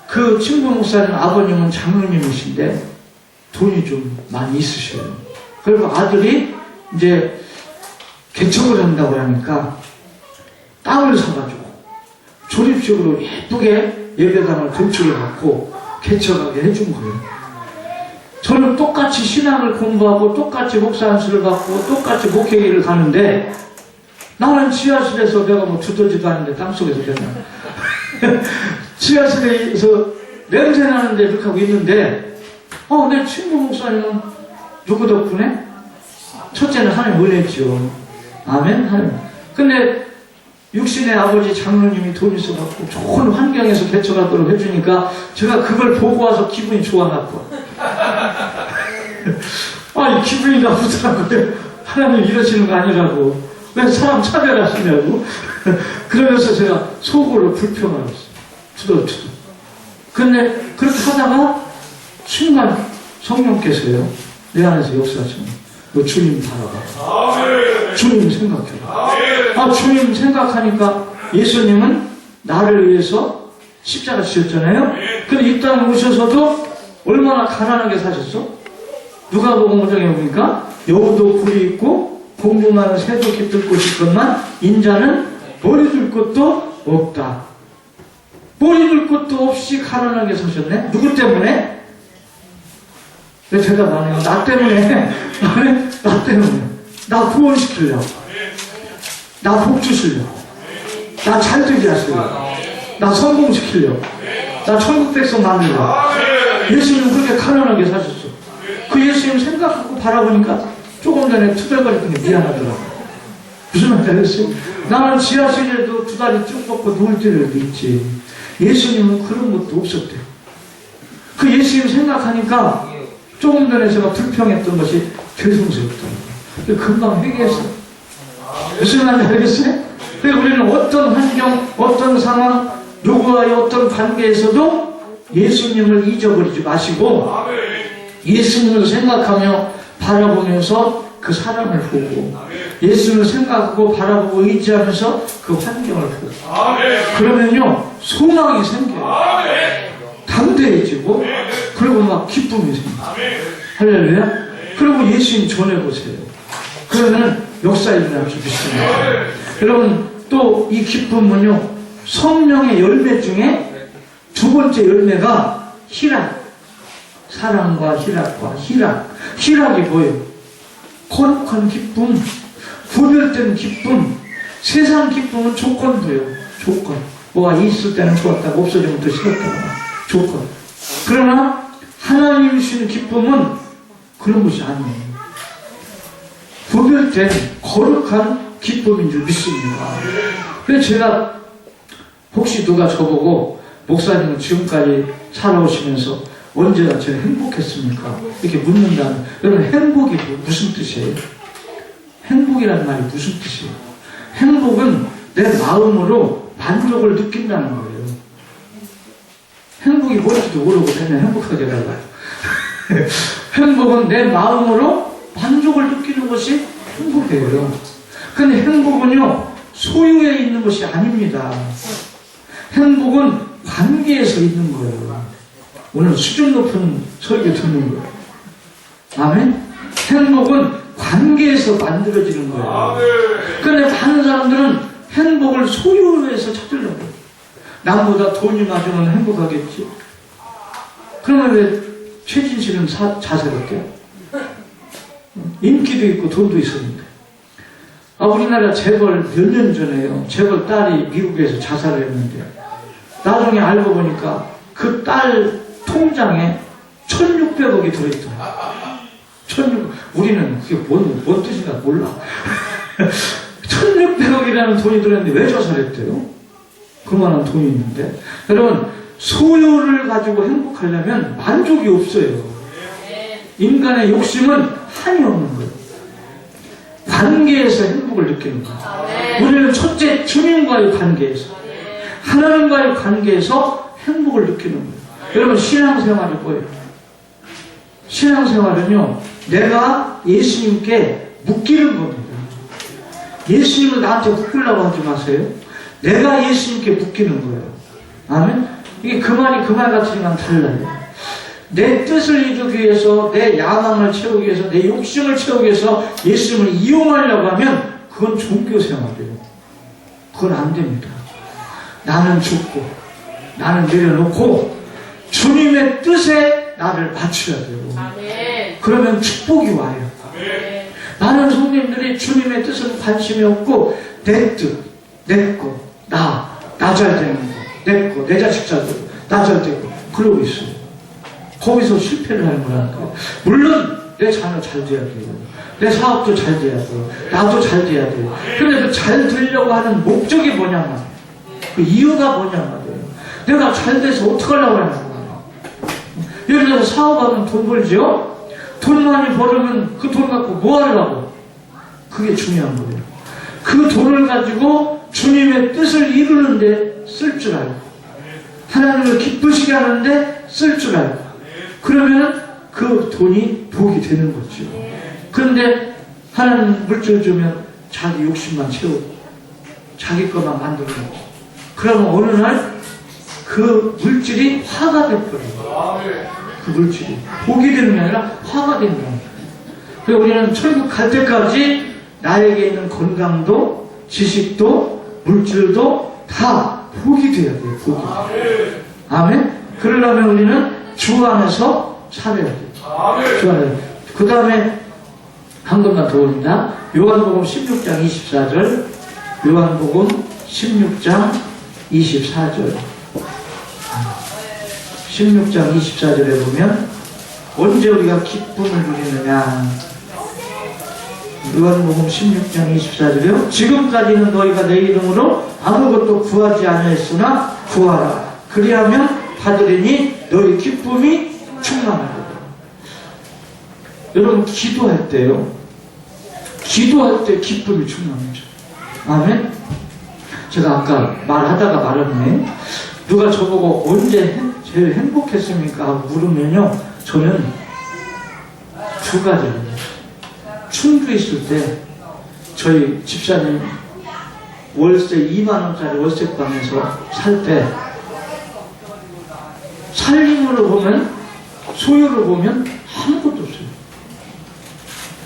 [SPEAKER 3] 그 친구 목사님 아버님은 장로님이신데 돈이 좀 많이 있으셔요. 그리고 아들이 이제 개척을 한다고 하니까 땅을 사가지고 조립식으로 예쁘게 예배당을 건축해갖고 개척하게 해준 거예요. 저는 똑같이 신앙을 공부하고 똑같이 목사 안수를 받고 똑같이 목회기를 가는데 나는 지하실에서 내가 뭐 두더지도 않는데 땅속에서 내가 지하실에서 냄새 나는데 이렇게 하고 있는데 내 친구 목사님은 누구 덕분에? 첫째는 하나님 은혜지요. 아멘. 하나님. 근데 육신의 아버지 장로님이 돈 있어갖고 좋은 환경에서 개척하도록 해주니까 제가 그걸 보고 와서 기분이 좋아갖고 아니 기분이 나쁘더라고요. 하나님 이러시는 거 아니라고 왜 사람 차별하시냐고 그러면서 제가 속으로 불평하였어요. 투덜투덜. 근데 그렇게 하다가 순간 성령께서요 내 안에서 역사하시는 너 주님 바라봐. 주님 생각해봐. 주님 생각하니까 예수님은 나를 위해서 십자가 지셨잖아요. 근데 이 땅에 오셔서도 얼마나 가난하게 사셨어? 누가복음 5장에 보니까 여우도 굴이 있고 공중나는 새도 깃들 곳이 있건만 인자는 머리 둘 곳도 없다. 머리 둘 곳도 없이 가난하게 사셨네? 누구 때문에? 왜 대답 안 해요? 나 때문에. 나 때문에. 나 구원시키려고. 나 복 주시려고. 나 잘되게 하시려고. 나 성공시키려고. 나 천국 백성 만들려고. 예수님 그렇게 가난하게 사셨어. 그 예수님 생각하고 바라보니까 조금 전에 투덜거렸던 게 미안하더라고. 무슨 말인지 알겠어요? 나는 지하실에도 2다리 쭉 뻗고 누울 때도 있지. 예수님은 그런 것도 없었대요. 그 예수님 생각하니까 조금 전에 제가 불평했던 것이 죄송스럽더라고요. 금방 회개했어요. 무슨 말인지 알겠어요? 그래서 우리는 어떤 환경, 어떤 상황, 누구와의 어떤 관계에서도 예수님을 잊어버리지 마시고 예수님을 생각하며 바라보면서 그 사람을 보고 예수님을 생각하고 바라보고 의지하면서 그 환경을 보고 그러면요 소망이 생겨요. 담대해지고 그리고 막 기쁨이 생겨요. 할렐루야. 그리고 예수님 전해보세요. 그러면 역사 일어날 수 있습니다. 여러분 또 이 기쁨은요 성령의 열매 중에 2번째 열매가 희락. 사랑과 희락과 희락이 뭐예요? 거룩한 기쁨, 구별된 기쁨. 세상 기쁨은 조건부예요. 조건. 뭐가 있을 때는 좋았다고 없어지면 더 싫었다고. 조건. 그러나 하나님이 주시는 기쁨은 그런 것이 아니에요. 구별된 거룩한 기쁨인 줄 믿습니다. 그래서 제가 혹시 누가 저보고 목사님은 지금까지 살아오시면서 언제가 제일 행복했습니까? 이렇게 묻는다면 여러분 행복이 무슨 뜻이에요? 행복이라는 말이 무슨 뜻이에요? 행복은 내 마음으로 만족을 느낀다는 거예요. 행복이 뭔지도 모르고 그냥 행복하게 달라요. 행복은 내 마음으로 만족을 느끼는 것이 행복이에요. 근데 행복은요 소유에 있는 것이 아닙니다. 행복은 관계에서 있는 거예요. 오늘 수준 높은 설교 듣는 거예요. 아멘? 행복은 관계에서 만들어지는 거예요. 그런데 많은 사람들은 행복을 소유에서 찾으려고 해요. 남보다 돈이 많으면 행복하겠지. 그러면 왜 최진실은 자살했대요? 인기도 있고 돈도 있었는데. 우리나라 재벌 몇 년 전에요. 재벌 딸이 미국에서 자살을 했는데 나중에 알고 보니까 그 딸 통장에 1,600억이 들어있더라고요. 1,600억. 우리는 그게 뭔 뜻인가 몰라. 1,600억이라는 돈이 들어있는데 왜 자살했대요? 그만한 돈이 있는데. 여러분, 소유를 가지고 행복하려면 만족이 없어요. 인간의 욕심은 한이 없는 거예요. 관계에서 행복을 느끼는 거예요. 우리는 첫째 주님과의 관계에서, 하나님과의 관계에서 행복을 느끼는 거예요. 여러분, 신앙생활이 뭐예요? 신앙생활은요, 내가 예수님께 묶이는 겁니다. 예수님을 나한테 묶으려고 하지 마세요. 내가 예수님께 묶이는 거예요. 아멘? 이게 그 말이 그 말 같으면 달라요. 내 뜻을 이루기 위해서, 내 야망을 채우기 위해서, 내 욕심을 채우기 위해서 예수님을 이용하려고 하면 그건 종교생활이에요. 그건 안 됩니다. 나는 죽고, 나는 내려놓고 주님의 뜻에 나를 맞춰야 돼요. 그러면 축복이 와요. 많은 성도님들이 주님의 뜻은 관심이 없고 내 뜻, 내 거, 나 잘 되는 거, 내 거, 내 자식 잘 되고, 나 잘 되고 그러고 있어요. 거기서 실패를 하는 거라니까요. 물론 내 자녀 잘 돼야 돼요. 내 사업도 잘 돼야 돼요. 나도 잘 돼야 돼요. 그런데 그 잘 되려고 하는 목적이 뭐냐면, 그 이유가 뭐냐면 말이에요. 내가 잘 돼서 어떻게 하려고 하는 거예요. 예를 들어서 사업하면 돈 벌죠? 돈 많이 벌으면 그 돈 갖고 뭐 하려고? 그게 중요한 거예요. 그 돈을 가지고 주님의 뜻을 이루는데 쓸 줄 알고, 하나님을 기쁘시게 하는데 쓸 줄 알고, 그러면 그 돈이 복이 되는 거죠. 그런데 하나님 물질 주면 자기 욕심만 채우고 자기 것만 만들고, 그러면 어느 날 그 물질이 화가 돼버려요. 그 물질이 복이 되는 게 아니라 화가 된다. 그래서 우리는 천국 갈 때까지 나에게 있는 건강도, 지식도, 물질도 다 복이 돼야 돼요. 복이. 아멘. 그러려면 우리는 주 안에서 살아야 돼요. 주 안에서. 그 다음에 한 것만 더 봅니다. 요한복음 16장 24절. 요한복음 16장 24절. 16장 24절에 보면 언제 우리가 기쁨을 누리느냐. 요한복음 16장 24절이요. 지금까지는 너희가 내 이름으로 아무것도 구하지 아니했으나 구하라. 그리하면 받으리니 너희 기쁨이 충만하리라. 여러분, 기도할 때요, 기도할 때 기쁨이 충만하죠. 아멘. 제가 아까 말하다가 말았네. 누가 저보고 언제 제일 행복했습니까? 하고 물으면요, 저는 두 가지입니다. 충주에 있을 때 저희 집사님 월세 2만원짜리 월세방에서 살 때, 살림으로 보면, 소유로 보면 아무것도 없어요.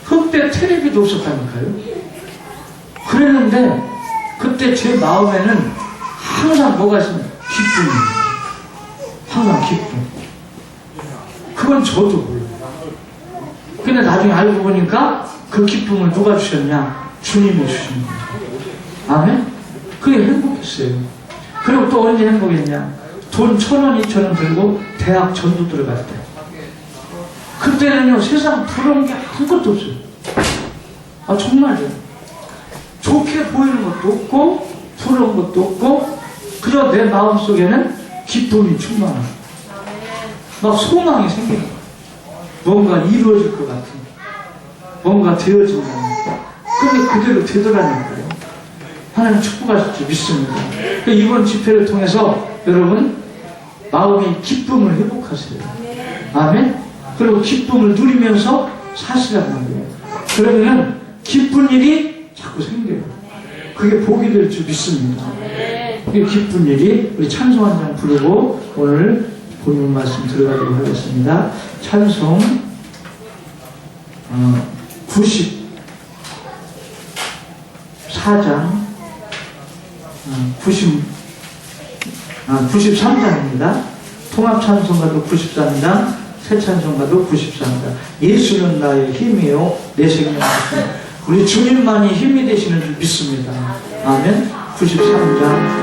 [SPEAKER 3] 흑백 텔레비도 없었다니까요. 그랬는데 그때 제 마음에는 항상 뭐가 있습니까? 기쁨이에요. 항상 기쁨. 그건 저도 몰라요. 근데 나중에 알고 보니까 그 기쁨을 누가 주셨냐? 주님이 주신 거예요. 아멘? 그게 행복했어요. 그리고 또 언제 행복했냐? 돈 1,000원, 2,000원 들고 대학 전도 들어갈 때. 그때는요, 세상 부러운 게 아무것도 없어요. 정말요. 좋게 보이는 것도 없고, 부러운 것도 없고, 그저 내 마음속에는 기쁨이 충만하고, 막 소망이 생기는 거예요. 뭔가 이루어질 것 같은, 뭔가 되어진다는 거. 근데 그대로 되더라니까요. 하나님 축복하실 줄 믿습니다. 이번 집회를 통해서 여러분, 마음의 기쁨을 회복하세요. 아멘? 그리고 기쁨을 누리면서 사시라는 거예요. 그러면 기쁜 일이 자꾸 생겨요. 그게 복이 될 줄 믿습니다. 그게 기쁜 일이, 우리 찬송 한 장 부르고 오늘 본문 말씀 들어가도록 하겠습니다. 찬송 90 94장 93장입니다. 통합찬송가도 93장, 새찬송가도 93장. 예수는 나의 힘이요 내 생명이다. 우리 주님만이 힘이 되시는 줄 믿습니다. 아멘. 93장.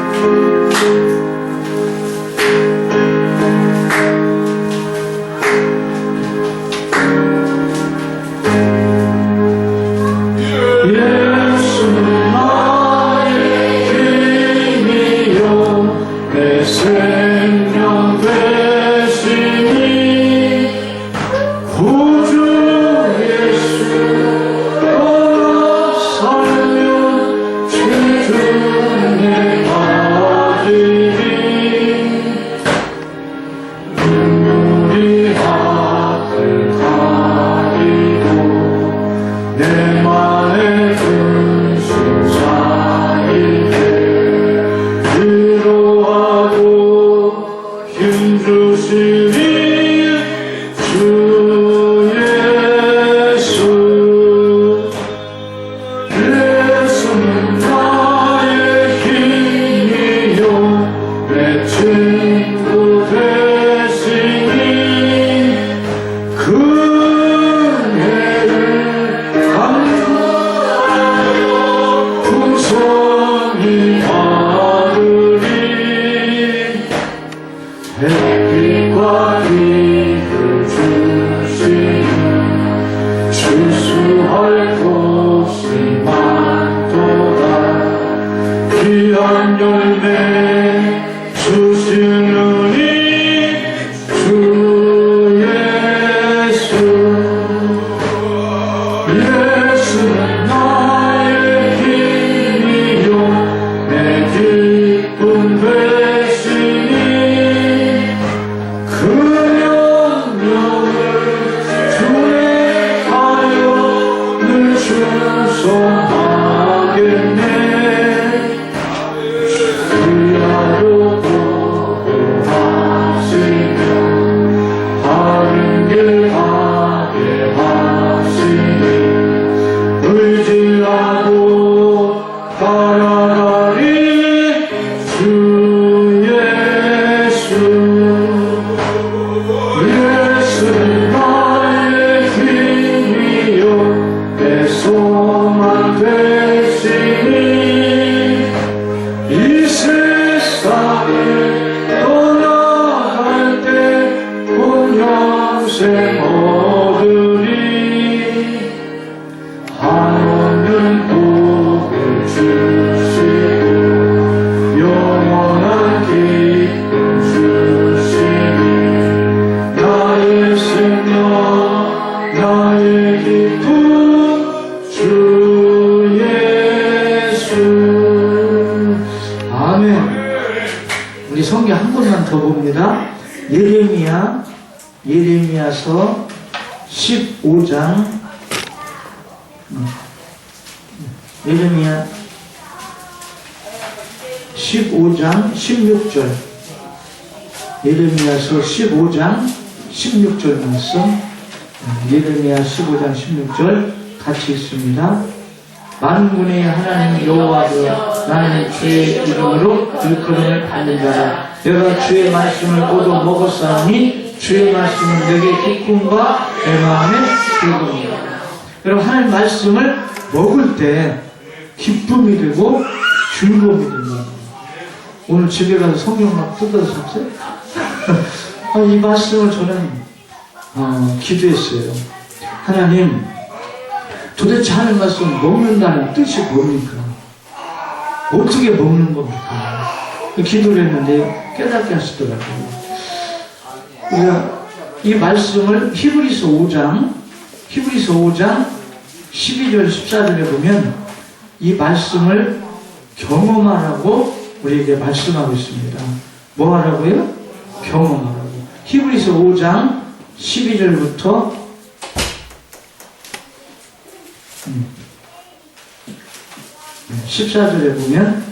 [SPEAKER 3] 예수는 나의 힘이요 내 생명 되시니 구주 예수 떠나 살면 죄중에 빠지니 눈물이 앞을 가리고 내 맘에 근심 쌓이게 위로하고 힘주시니 주 예수. 예수는 나의 힘이요 내 친구 되시니 그 은혜를 감사하여 풍성히 받으리. 햇빛과 빛을 주시니 추수할 곳이 많도다. 귀한 열매 주시느니 주 예수. 예수는 나의 힘이요 내 기쁨 되시니 그 명령을 준행하여 늘 순종하겠네. 주야로 보호하시며 바른 길 가게 하시니 의지하고 따라가리 주 예수. 예수는 나의 힘이요 내 소망 되시니 이 세상을 떠나갈 때 온 영생 얻으리. 한없는 복을 주시고 영원한 기쁨 주시니 나의 생명 나의 기쁨 주 예수. 아멘. 우리 성경 한 번만 더 봅니다. 예레미야서 15장 예레미야 15장 16절. 예레미야서 15장 16절 말씀. 예레미야 15장 16절 같이 있습니다. 만군의 하나님 여호와여, 나는 주의 이름으로 일컬음을 받는 자라. 내가 주의 말씀을 얻어 먹었사오니 주의 말씀은 내게 기쁨과 내 마음의 즐거움이라. 여러분, 하나님 말씀을 먹을 때 기쁨이 되고 즐거움이 된다. 오늘 집에 가서 성경 막 뜯어서 샀어요. 이 말씀을 저는 기도했어요. 하나님, 도대체 하나님 말씀 먹는다는 뜻이 뭡니까? 어떻게 먹는 겁니까? 기도를 했는데 깨닫게 하시더라고요. 우리가 이 말씀을 히브리서 5장 12절 14절에 보면 이 말씀을 경험하라고 우리에게 말씀하고 있습니다. 뭐 하라고요? 경험하라고. 히브리서 5장 12절부터 14절에 보면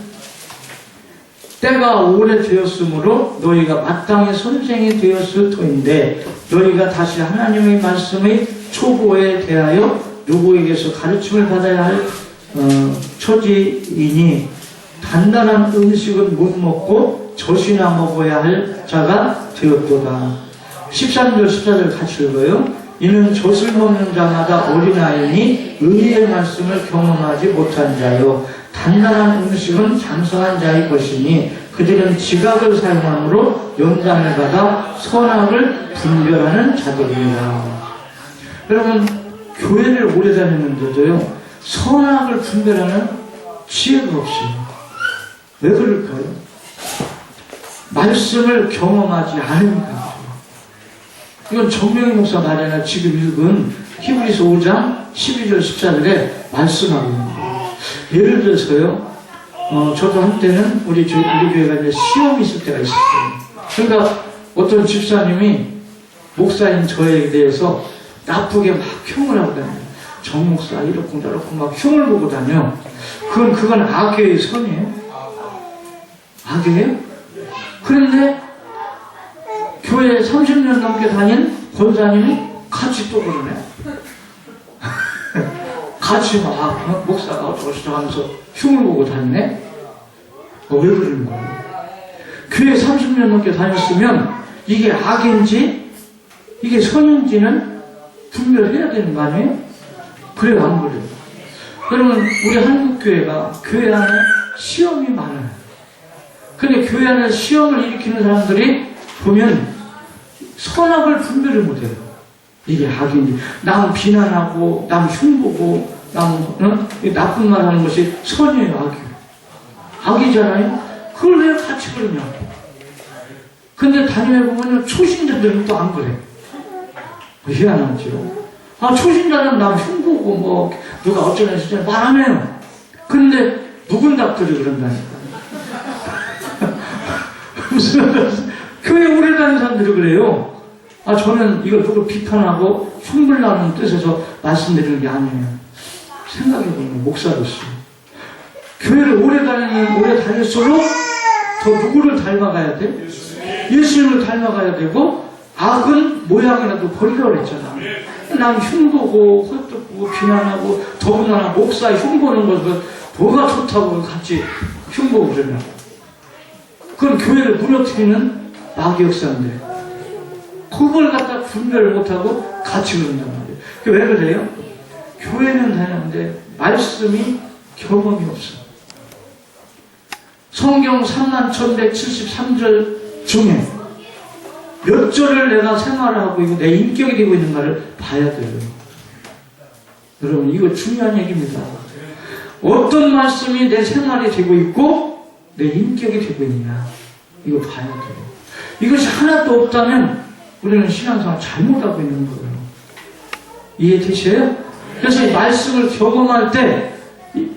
[SPEAKER 3] 때가 오래되었으므로 너희가 마땅히 선생이 되었을 터인데 너희가 다시 하나님의 말씀의 초보에 대하여 누구에게서 가르침을 받아야 할 처지이니 단단한 음식은 못 먹고 젖이나 먹어야 할 자가 되었도다. 13절 14절 같이 읽어요. 이는 젖을 먹는 자마다 어린아이니 의의 말씀을 경험하지 못한 자요 단단한 음식은 장성한 자의 것이니 그들은 지각을 사용함으로 연단을 받아 선악을 분별하는 자들입니다. 여러분, 교회를 오래 다녔는데도요 선악을 분별하는 지혜가 없어요. 왜 그럴까요? 말씀을 경험하지 않으니까. 이건 정명희 목사 말이 아니라 지금 읽은 히브리서 5장 12절 14절에 말씀하고 있는 거예요. 예를 들어서요, 저도 한때는 우리 교회가 이제 시험이 있을 때가 있었어요. 그러니까 어떤 집사님이 목사인 저에 대해서 나쁘게 막 흉을 하고 다녀요. 정 목사 이렇고 저렇고 막 흉을 보고 다녀. 그건 악의 선이에요. 악이에요? 그런데 교회 30년 넘게 다닌 권사님이 같이 또 그러네. 같이 막 목사가 어쩌고저쩌고 하면서 흉을 보고 다니네. 왜 그러는 거예요? 교회 30년 넘게 다녔으면 이게 악인지 이게 선인지는 분별해야 되는 거 아니에요? 그래요, 안 그래요? 그러면 우리 한국교회가 교회 안에 시험이 많아요. 근데 교회 안에 시험을 일으키는 사람들이 보면 선악을 분별을 못해요. 이게 악인지. 남 비난하고, 남 흉보고, 나쁜 말 하는 것이 선이에요, 악이에요. 악이잖아요? 그걸 왜 같이 그러냐고. 근데 다니면보면 초신자들은 또 안 그래. 희한하죠. 초신자는 남 흉보고, 누가 어쩌나 저쩌나 말 안 해요. 근데 누군답들이 그런다니까. 무슨, 교회 오래 다니는 사람들이 그래요. 저는 이걸 누굴 비판하고 흉불나는 뜻에서 말씀드리는 게 아니에요. 생각해보면 목사로서. 교회를 오래 다닐수록 더 누구를 닮아가야 돼? 예수님을 닮아가야 되고, 악은 모양이라도 버리라고 그랬잖아. 남 흉보고, 헛듣고, 비난하고, 더군다나 목사 흉보는 것은 뭐가 좋다고 같이 흉보고 그러냐고. 그건 교회를 무너뜨리는 악의 역사인데, 그걸 갖다 분별을 못하고 같이 그런단 말이에요. 왜 그래요? 교회는 다녔는데 말씀이 경험이 없어. 성경 31,173절 중에 몇 절을 내가 생활하고 있고 내 인격이 되고 있는가를 봐야 돼요. 여러분, 이거 중요한 얘기입니다. 어떤 말씀이 내 생활이 되고 있고 내 인격이 되고 있느냐, 이거 봐야 돼요. 이것이 하나도 없다면 우리는 신앙생활 잘못하고 있는 거예요. 이해되셔요? 그래서 이 말씀을 경험할 때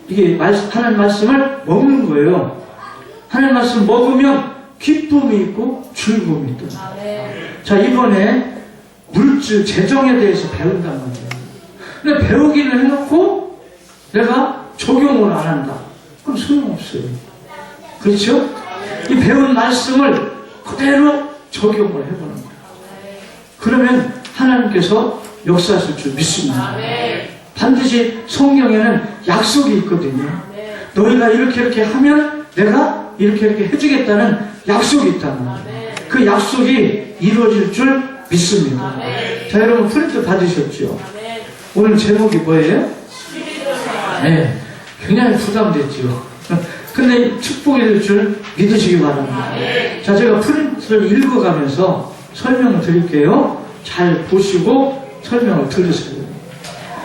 [SPEAKER 3] 이게 하나님 말씀을 먹는 거예요. 하나님 말씀 먹으면 기쁨이 있고 즐거움이 있다. 자, 이번에 물질 재정에 대해서 배운단 말이에요. 근데 배우기는 해놓고 내가 적용을 안 한다. 그럼 소용없어요. 그렇죠? 이 배운 말씀을 그대로 적용을 해보는 거예요. 그러면 하나님께서 역사하실 줄 믿습니다. 반드시 성경에는 약속이 있거든요. 너희가 이렇게 하면 내가 이렇게 해주겠다는 약속이 있단 말이에요. 그 약속이 이루어질 줄 믿습니다. 자, 여러분 프린트 받으셨죠? 오늘 제목이 뭐예요? 네, 굉장히 부담됐죠. 근데 축복이 될 줄 믿으시기 바랍니다. 자, 제가 프린트를 읽어가면서 설명을 드릴게요. 잘 보시고 설명을 들으세요.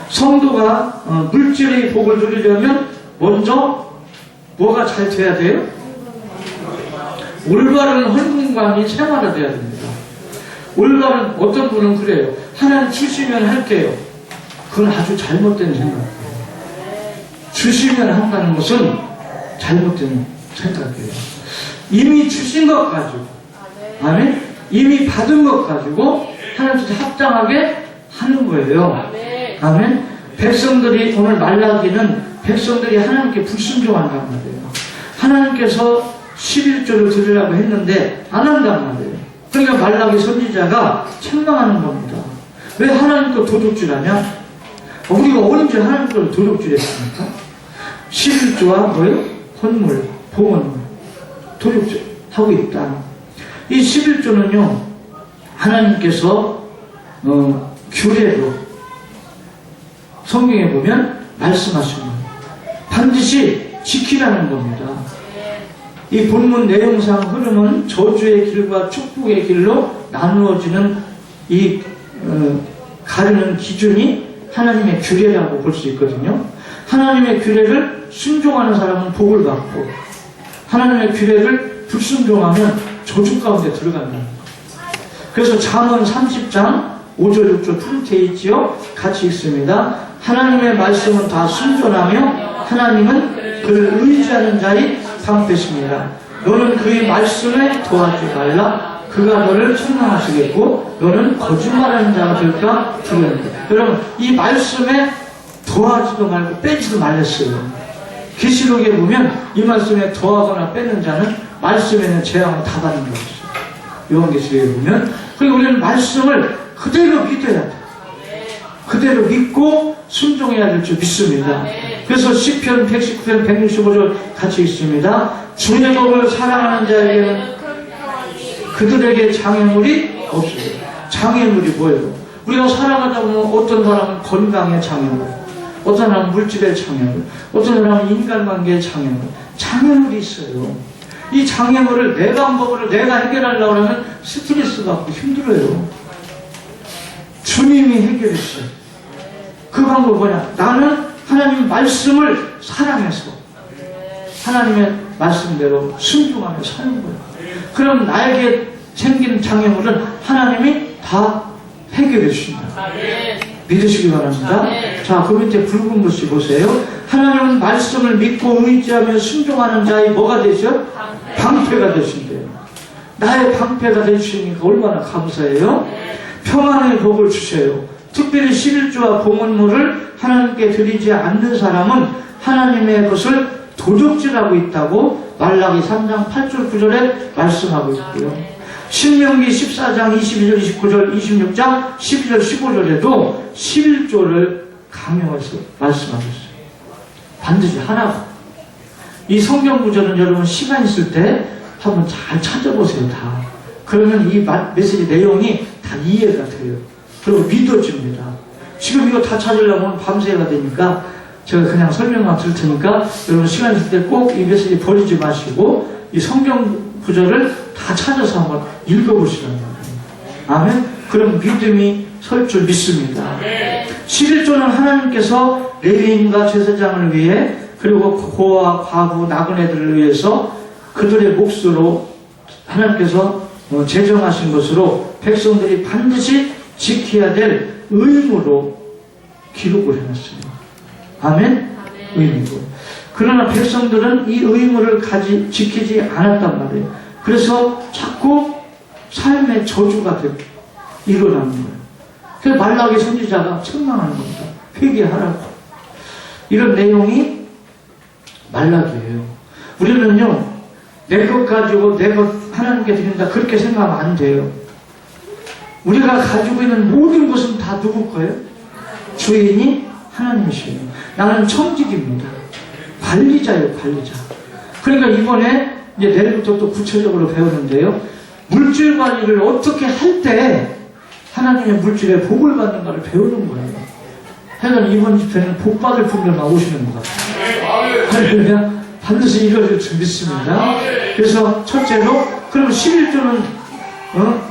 [SPEAKER 3] 성도가 물질의 복을 누리려면 먼저 뭐가 잘 돼야 돼요? 올바른 헌금관이 생활화돼야 됩니다. 올바른, 어떤 분은 그래요. 하나님 주시면 할게요. 그건 아주 잘못된 생각이에요. 주시면 한다는 것은 잘못된 생각이에요. 이미 주신 것 가지고, 아멘? 이미 받은 것 가지고 하나님께 합당하게 하는 거예요. 아멘? 백성들이, 오늘 말라기는 백성들이 하나님께 불순종한단 말이에요. 하나님께서 11조를 드리라고 했는데 안 한단 말이에요. 그러니까 말라기 선지자가 책망하는 겁니다. 왜 하나님 거 도둑질하냐? 우리가 언제 하나님 걸 도둑질했습니까? 11조와 뭐예요? 헌물, 봉헌물, 도둑질 하고 있다. 이 11조는요, 하나님께서 규례로 성경에 보면 말씀하십니다. 반드시 지키라는 겁니다. 이 본문 내용상 흐름은 저주의 길과 축복의 길로 나누어지는 이 가르는 기준이 하나님의 규례라고 볼 수 있거든요. 하나님의 규례를 순종하는 사람은 복을 받고 하나님의 규례를 불순종하면 저주 가운데 들어간다는 거예요. 그래서 잠언 30장 5절 6절 풀이되어 있지요. 같이 읽습니다. 하나님의 말씀은 다 순전하며 하나님은 그를 의지하는 자의 방패십니다. 너는 그의 말씀에 도와주지 말라. 그가 너를 책망하시겠고 너는 거짓말하는 자가 될까 두려운다. 여러분, 이 말씀에 더하지도 말고 빼지도 말랬어요. 계시록에 보면 이 말씀에 더하거나 빼는 자는 말씀에는 재앙을 다 받는 거죠. 요한계시록에 보면. 그리고 우리는 말씀을 그대로 믿어야 돼. 그대로 믿고 순종해야 될 줄 믿습니다. 그래서 시편 119편 165절 같이 읽습니다. 주의 법을 사랑하는 자에게는 그들에게 장애물이 없습니다. 장애물이 뭐예요? 우리가 살아가다 보면 어떤 사람은 건강의 장애물, 어떤 사람은 물질의 장애물, 어떤 사람은 인간관계의 장애물, 장애물이 있어요. 이 장애물을 내가 해결하려고 하면 스트레스 받고 힘들어요. 주님이 해결했어요. 그 방법은 뭐냐? 나는 하나님 말씀을 사랑해서 하나님의 말씀대로 순종하며 사는 거예요. 그럼 나에게 생긴 장애물은 하나님이 다 해결해 주신다. 믿으시기 바랍니다. 자, 그 밑에 붉은 글씨 보세요. 하나님은 말씀을 믿고 의지하며 순종하는 자의 뭐가 되죠? 방패가 되신대요. 나의 방패가 되시니까 얼마나 감사해요. 평안의 복을 주세요. 특별히 11조와 봉헌물을 하나님께 드리지 않는 사람은 하나님의 것을 도적질하고 있다고 말라기 3장 8절 9절에 말씀하고 있고요. 신명기 14장 22절 29절 26장 12절 15절에도 11조를 강요해서 말씀하셨어요. 반드시 하라고. 이 성경 구절은 여러분 시간 있을 때 한번 잘 찾아보세요. 다. 그러면 이 메시지 내용이 다 이해가 돼요. 그리고 믿어집니다. 지금 이거 다 찾으려면 밤새가 되니까 제가 그냥 설명만 드릴 테니까 여러분 시간 있을 때 꼭 이 메시지 버리지 마시고 이 성경 구절을 다 찾아서 한번 읽어보시라는 거예요. 아멘. 그럼 믿음이 설 줄 믿습니다. 11조는 하나님께서 레위인과 제사장을 위해 그리고 고아, 과부, 나그네들을 위해서 그들의 몫으로 하나님께서 제정하신 것으로 백성들이 반드시 지켜야 될 의무로 기록을 해놨어요. 아멘? 의무로. 그러나 백성들은 이 의무를 지키지 않았단 말이에요. 그래서 자꾸 삶의 저주가 일어나는 거예요. 그래서 말라기 선지자가 책망하는 겁니다. 회개하라고. 이런 내용이 말라기예요. 우리는요, 내 것 가지고 내 것 하나님께 드린다 그렇게 생각하면 안 돼요. 우리가 가지고 있는 모든 것은 다 누구 거예요? 주인이 하나님이시에요. 나는 청직입니다. 관리자예요, 관리자. 그러니까 이번에 이제 내일부터 또 구체적으로 배우는데요. 물질 관리를 어떻게 할 때 하나님의 물질에 복을 받는가를 배우는 거예요. 하여간 이번 집회는 복 받을 분들만 오시는 것 같아요. 할렐루야. 반드시 이루어질 줄 믿습니다. 그래서 첫째로, 그럼 11조는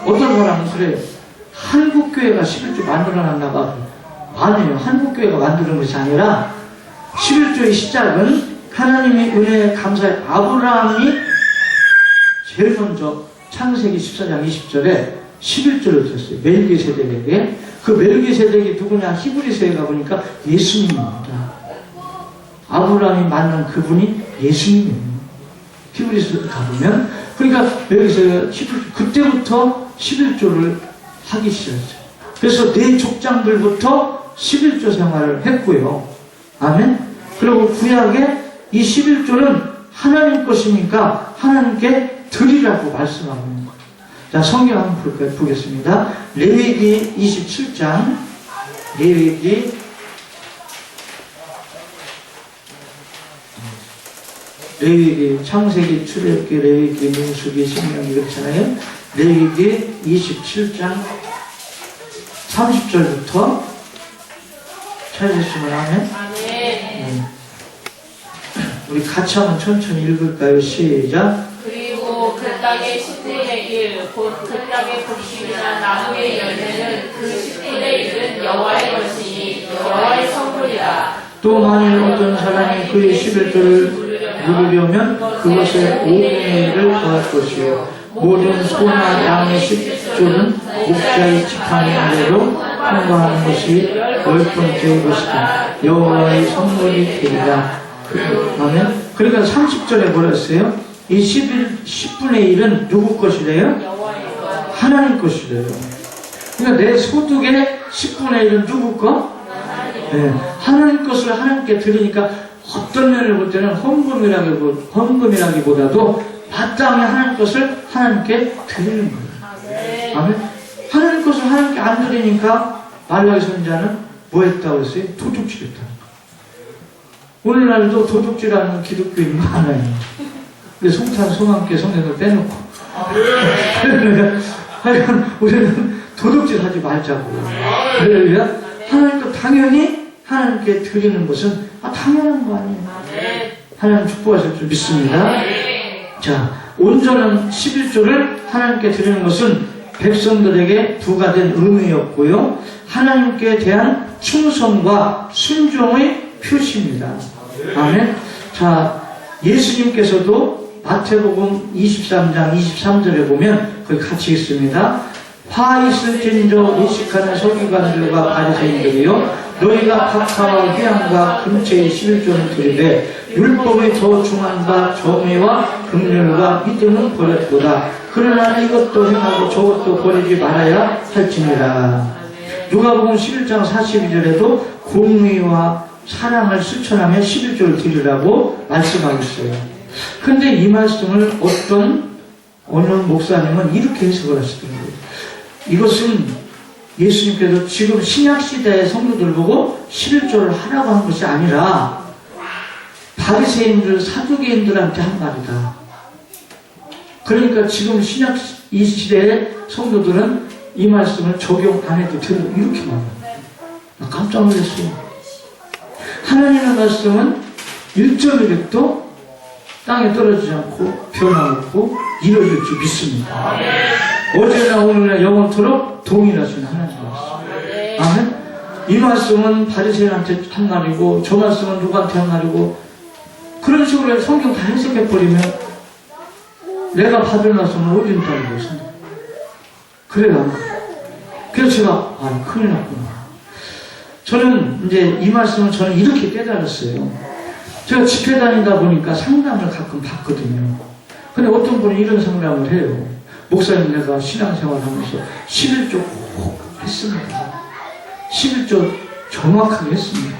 [SPEAKER 3] 어떤 사람은 그래요. 한국교회가 11조 만들어놨나 봐. 아니에요. 한국교회가 만드는 것이 아니라 11조의 시작은 하나님의 은혜에 감사해 아브라함이 제일 먼저 창세기 14장 20절에 11조를 줬어요. 멜기세덱에게. 그 멜기세덱이 누구냐? 히브리서에 가보니까 예수님입니다. 아브라함이 만난 그분이 예수님이에요. 히브리서에 가보면. 그러니까 멜기세덱 그때부터 11조를 하기 시작했어요. 그래서 네 족장들부터 11조 생활을 했고요. 아멘. 그리고 구약에 이 11조는 하나님 것이니까 하나님께 드리라고 말씀하고 있는 거예요. 자, 성경 한번 보겠습니다. 레위기 27장, 레위기 레위기, 창세기, 출애굽기, 레위기, 민수기, 신명기 그렇잖아요. 레위기 27장 30절부터 찾으시면 하면 우리 같이 한번 천천히 읽을까요? 시작.
[SPEAKER 4] 그리고 그 땅의 10분의 1, 곧 그 땅의 곡식이나 나무의 열매는 그 10분의 1은 여호와의 것이니 여호와의 선물이라.
[SPEAKER 3] 또 만일 어떤 사람이 그의 11조를 누르려면 그것에 5분의 1을 더할 것이요 모든 소나 양의 10조는 목자의 지팡이 아래로 통과하는 것이 10번째 것이다. 여호와의 선물이 되리라. 그러니까 30절에 뭐라 했어요? 이 10분의 1은 누구 것이래요? 하나님 것이래요. 그러니까 내 소득의 10분의 1은 누구 거? 네. 하나님 것을 하나님께 드리니까 어떤 면을 볼 때는 헌금이라기보다도 마땅히 하나님 것을 하나님께 드리는 거예요. 아멘. 하나님 것을 하나님께 안 드리니까 말라기 선지자는 뭐 했다고 했어요? 도둑질했다. 오늘날도 도둑질하는 기독교인이 많아요. 근데 송탄, 송함께 성경을 빼놓고. 하여간 우리는 도둑질 하지 말자고. 할렐루야. 하나님도 당연히 하나님께 드리는 것은 당연한 거 아니에요. 하나님 축복하실 줄 믿습니다. 자, 온전한 11조를 하나님께 드리는 것은 백성들에게 부과된 의무였고요. 하나님께 대한 충성과 순종의 표시입니다. 아멘. 자, 예수님께서도 마태복음 23장 23절에 보면 거기 같이 있습니다. 화 있을진저 의식하는 서기관들과 바리새인들이요 너희가 박하와 휴양과 금체의 11조는 드리되 율법의 더 중한 바 정의와 긍휼과 믿음은 버렸도다. 그러나 이것도 행하고 저것도 버리지 말아야 할지니라. 누가복음 11장 42절에도 공의와 사랑을 실천하며 11조를 드리라고 말씀하고 있어요. 근데 이 말씀을 어느 목사님은 이렇게 해석을 하시더라고요. 이것은 예수님께서 지금 신약시대의 성도들 보고 11조를 하라고 한 것이 아니라 바리새인들, 사두개인들한테 한 말이다. 그러니까 지금 신약 이 시대의 성도들은 이 말씀을 적용 안 해도 되는 이렇게 말해요. 나 깜짝 놀랐어요. 하나님의 말씀은 1.1획도 땅에 떨어지지 않고 변함없고 이루어질 줄 믿습니다. 어제나 오늘나 영원토록 동일하신 하나님 말씀. 아멘. 이 말씀은 바리새인한테 한 말이고 저 말씀은 누구한테 한 말이고 그런 식으로 성경 다 해석해버리면 내가 받을 말씀은 어디 있다는 것입니다. 그래요. 그래서 제가 큰일 났구나. 저는 이제 이 말씀을 저는 이렇게 깨달았어요. 제가 집회 다니다 보니까 상담을 가끔 받거든요. 근데 어떤 분이 이런 상담을 해요. 목사님, 내가 신앙생활 하면서 11조 꼭 했습니다. 11조 정확하게 했습니다.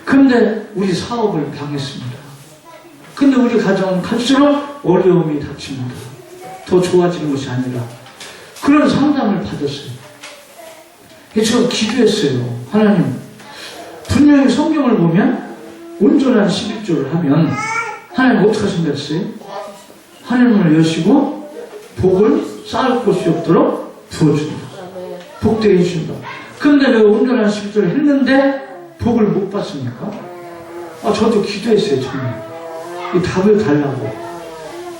[SPEAKER 3] 근데 우리 사업을 당했습니다. 근데 우리 가정은 갈수록 어려움이 닥칩니다. 더 좋아지는 것이 아니라. 그런 상담을 받았어요. 제가 기도했어요. 하나님, 분명히 성경을 보면 온전한 11조를 하면 하나님 어떻게 하신다했어요? 하늘문을 여시고 복을 쌓을 곳이 없도록 부어준다. 복되게 해준다. 근데 내가 온전한 11조를 했는데 복을 못 받습니까? 저도 기도했어요. 정말 이 답을 달라고,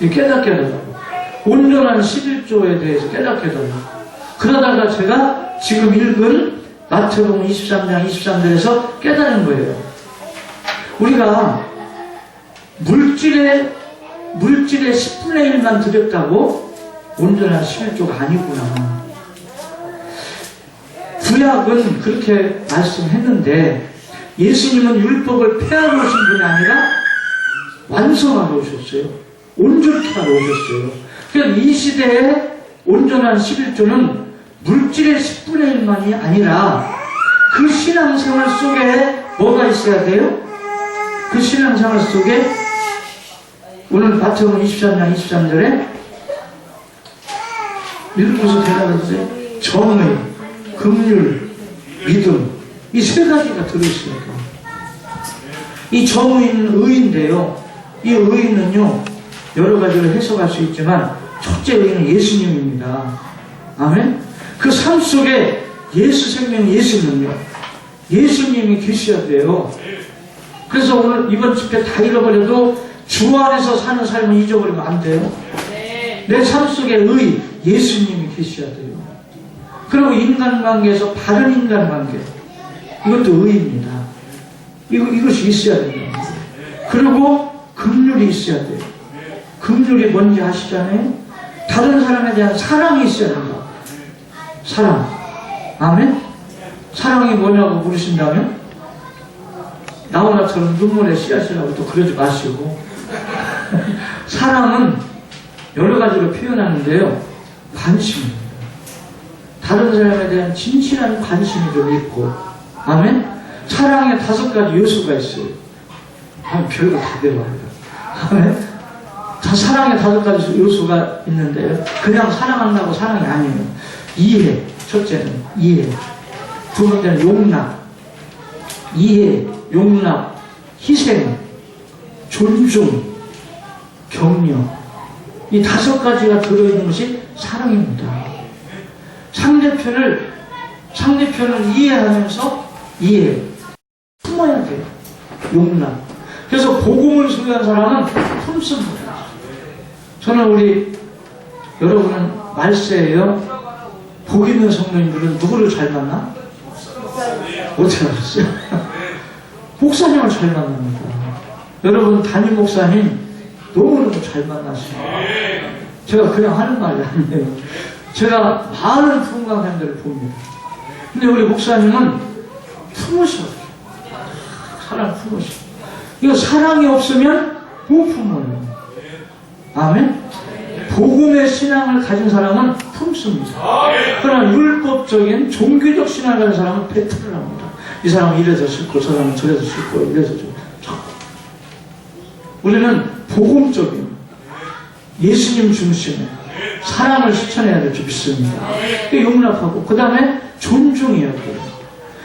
[SPEAKER 3] 깨닫게 해달라고, 온전한 11조에 대해서 깨닫게 해달라고. 그러다가 제가 지금 읽은 마태복음 23장 23절에서 깨달은 거예요. 우리가 물질의 10분의 1만 드렸다고 온전한 11조가 아니구나. 구약은 그렇게 말씀했는데 예수님은 율법을 폐하러 오신 분이 아니라 완성하러 오셨어요. 온전케 하러 오셨어요. 그러니까 이 시대에 온전한 11조는 물질의 10분의 1만이 아니라 그 신앙생활 속에 뭐가 있어야 돼요? 그 신앙생활 속에 오늘 마태복음 23장 23절에 읽고서 대답해주세요. 정의, 긍휼, 믿음, 이 세 가지가 들어있으니까 이 정의는 의인데요. 이 의인은요, 여러 가지로 해석할 수 있지만, 첫째 의인은 예수님입니다. 아멘? 그 삶 속에 예수 생명, 예수 능력, 예수님이 계셔야 돼요. 그래서 오늘 이번 집회 다 잃어버려도 주 안에서 사는 삶을 잊어버리면 안 돼요. 내 삶 속에 의, 예수님이 계셔야 돼요. 그리고 인간관계에서 바른 인간관계, 이것도 의입니다. 이것이 있어야 됩니다. 그리고 긍휼이 있어야 돼요. 긍휼이 뭔지 아시잖아요? 다른 사람에 대한 사랑이 있어야 된다. 사랑. 아멘? 사랑이 뭐냐고 물으신다면? 나오나처럼 눈물의 씨앗이라고 또 그러지 마시고. 사랑은 여러 가지로 표현하는데요. 관심입니다. 다른 사람에 대한 진실한 관심이 좀 있고. 아멘? 사랑에 5가지 요소가 있어요. 별거 다 배워요. 아멘? 사랑에 5가지 요소가 있는데요. 그냥 사랑한다고 사랑이 아니에요. 이해. 첫째는 이해. 두 번째는 용납. 이해, 용납, 희생, 존중, 격려. 이 5가지가 들어있는 것이 사랑입니다. 상대편을 이해하면서 이해. 품어야 돼요. 용납. 그래서 복음을 소유한 사람은 품습니다. 저는 우리 여러분은 말세예요. 복 있는 성도님들은 누구를 잘 만나? 어떻게 하셨어요? 목사님을 잘 만납니다. 여러분 담임 목사님 너무너무 잘 만나시고 제가 그냥 하는 말이 아니에요. 제가 많은 풍광생들을 봅니다. 근데 우리 목사님은 품으셔. 사랑 품으셔. 이거 사랑이 없으면 못 품어요. 아멘? 복음의 신앙을 가진 사람은 품습니다. 그러나 율법적인 종교적 신앙을 가진 사람은 배틀을 합니다. 이 사람은 이래서 싫고 저 사람은 저래서 싫고 이래서 좀 우리는 복음적인 예수님 중심의 사랑을 실천해야 될 줄 믿습니다. 용납하고 그 다음에 존중해야 돼요.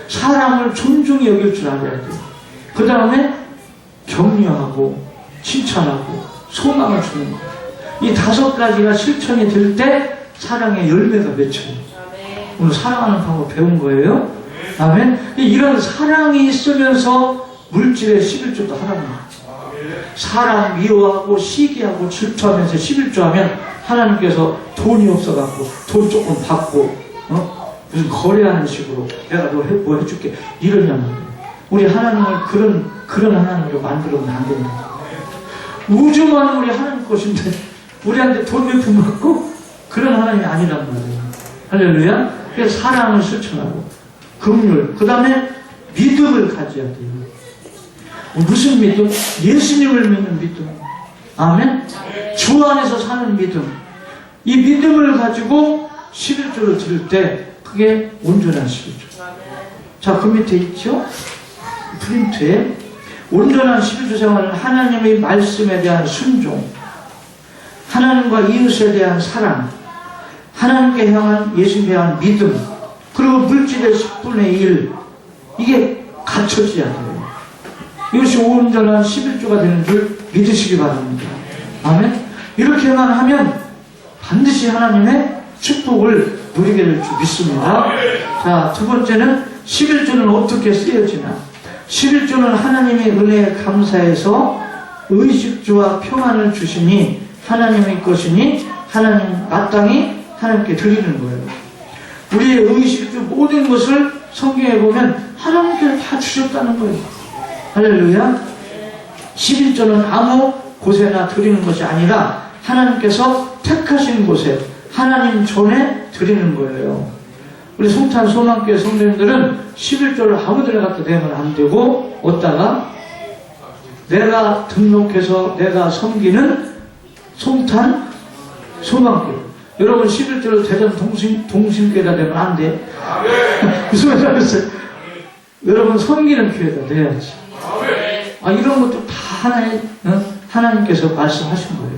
[SPEAKER 3] 사람을 존중히 여길 줄 알아야 돼요. 그 다음에 격려하고 칭찬하고 소망을 주는 거예요. 이 5가지가 실천이 될 때 사랑의 열매가 맺혀요. 오늘 사랑하는 방법 배운 거예요. 아멘. 이런 사랑이 있으면서 물질의 11조도 하랍니다. 사람 미워하고 시기하고 질투하면서 11조 하면 하나님께서 돈이 없어갖고 돈 조금 받고 무슨 거래하는 식으로 내가 너 뭐 해줄게 이러냐면 우리 하나님을 그런 하나님으로 만들어면 안 된다. 우주만 우리 하나님 것인데 우리한테 돈 몇 푼 받고 그런 하나님이 아니란 말이에요. 할렐루야. 그래서 사랑을 실천하고 긍휼, 그 다음에 믿음을 가져야 돼요. 무슨 믿음? 예수님을 믿는 믿음. 아멘? 주 안에서 사는 믿음. 이 믿음을 가지고 11조를 드릴 때 그게 온전한 11조. 자, 그 밑에 있죠? 프린트에 온전한 11조 생활은 하나님의 말씀에 대한 순종, 하나님과 이웃에 대한 사랑, 하나님께 향한 예수님에 대한 믿음, 그리고 물질의 10분의 1 이게 갖춰져야 돼요. 이것이 온전한 11조가 되는 줄 믿으시기 바랍니다. 아멘. 이렇게만 하면 반드시 하나님의 축복을 누리게 될 줄 믿습니다. 자, 두 번째는 11조는 어떻게 쓰여지나. 11조는 하나님의 은혜에 감사해서 의식주와 평안을 주시니 하나님의 것이니 하나님 마땅히 하나님께 드리는 거예요. 우리의 의식주 모든 것을 성경에 보면 하나님께서 다 주셨다는 거예요. 할렐루야. 11조는 아무 곳에나 드리는 것이 아니라 하나님께서 택하신 곳에 하나님 전에 드리는 거예요. 우리 송탄 소망교회 성도님들은 11조를 아무데나 갖다 내면 안 되고 어디다가 내가 등록해서 내가 섬기는 송탄 소망교회. 여러분 11조를 대전 동심교회에다 내면 안 돼. 무슨 말인지 알겠어요? 여러분 섬기는 교회에다 내야지. 이런 것도 다 하나님께서 말씀하신 거예요.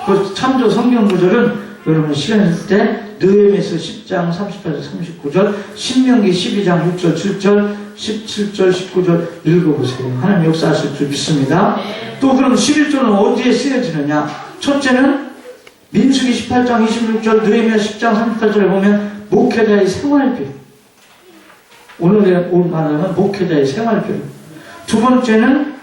[SPEAKER 3] 그 참조 성경 구절은 여러분 시간 있을 때 느헤미야서 10장 30절에서 39절, 신명기 12장 6절 7절, 17절, 19절 읽어보세요. 하나님 역사하실 줄 믿습니다. 또 그럼 11조는 어디에 쓰여지느냐? 첫째는 민수기 18장 26절, 느헤미야 10장 38절에 보면 목회자의 생활비. 오늘의 말하는 목회자의 생활비. 두 번째는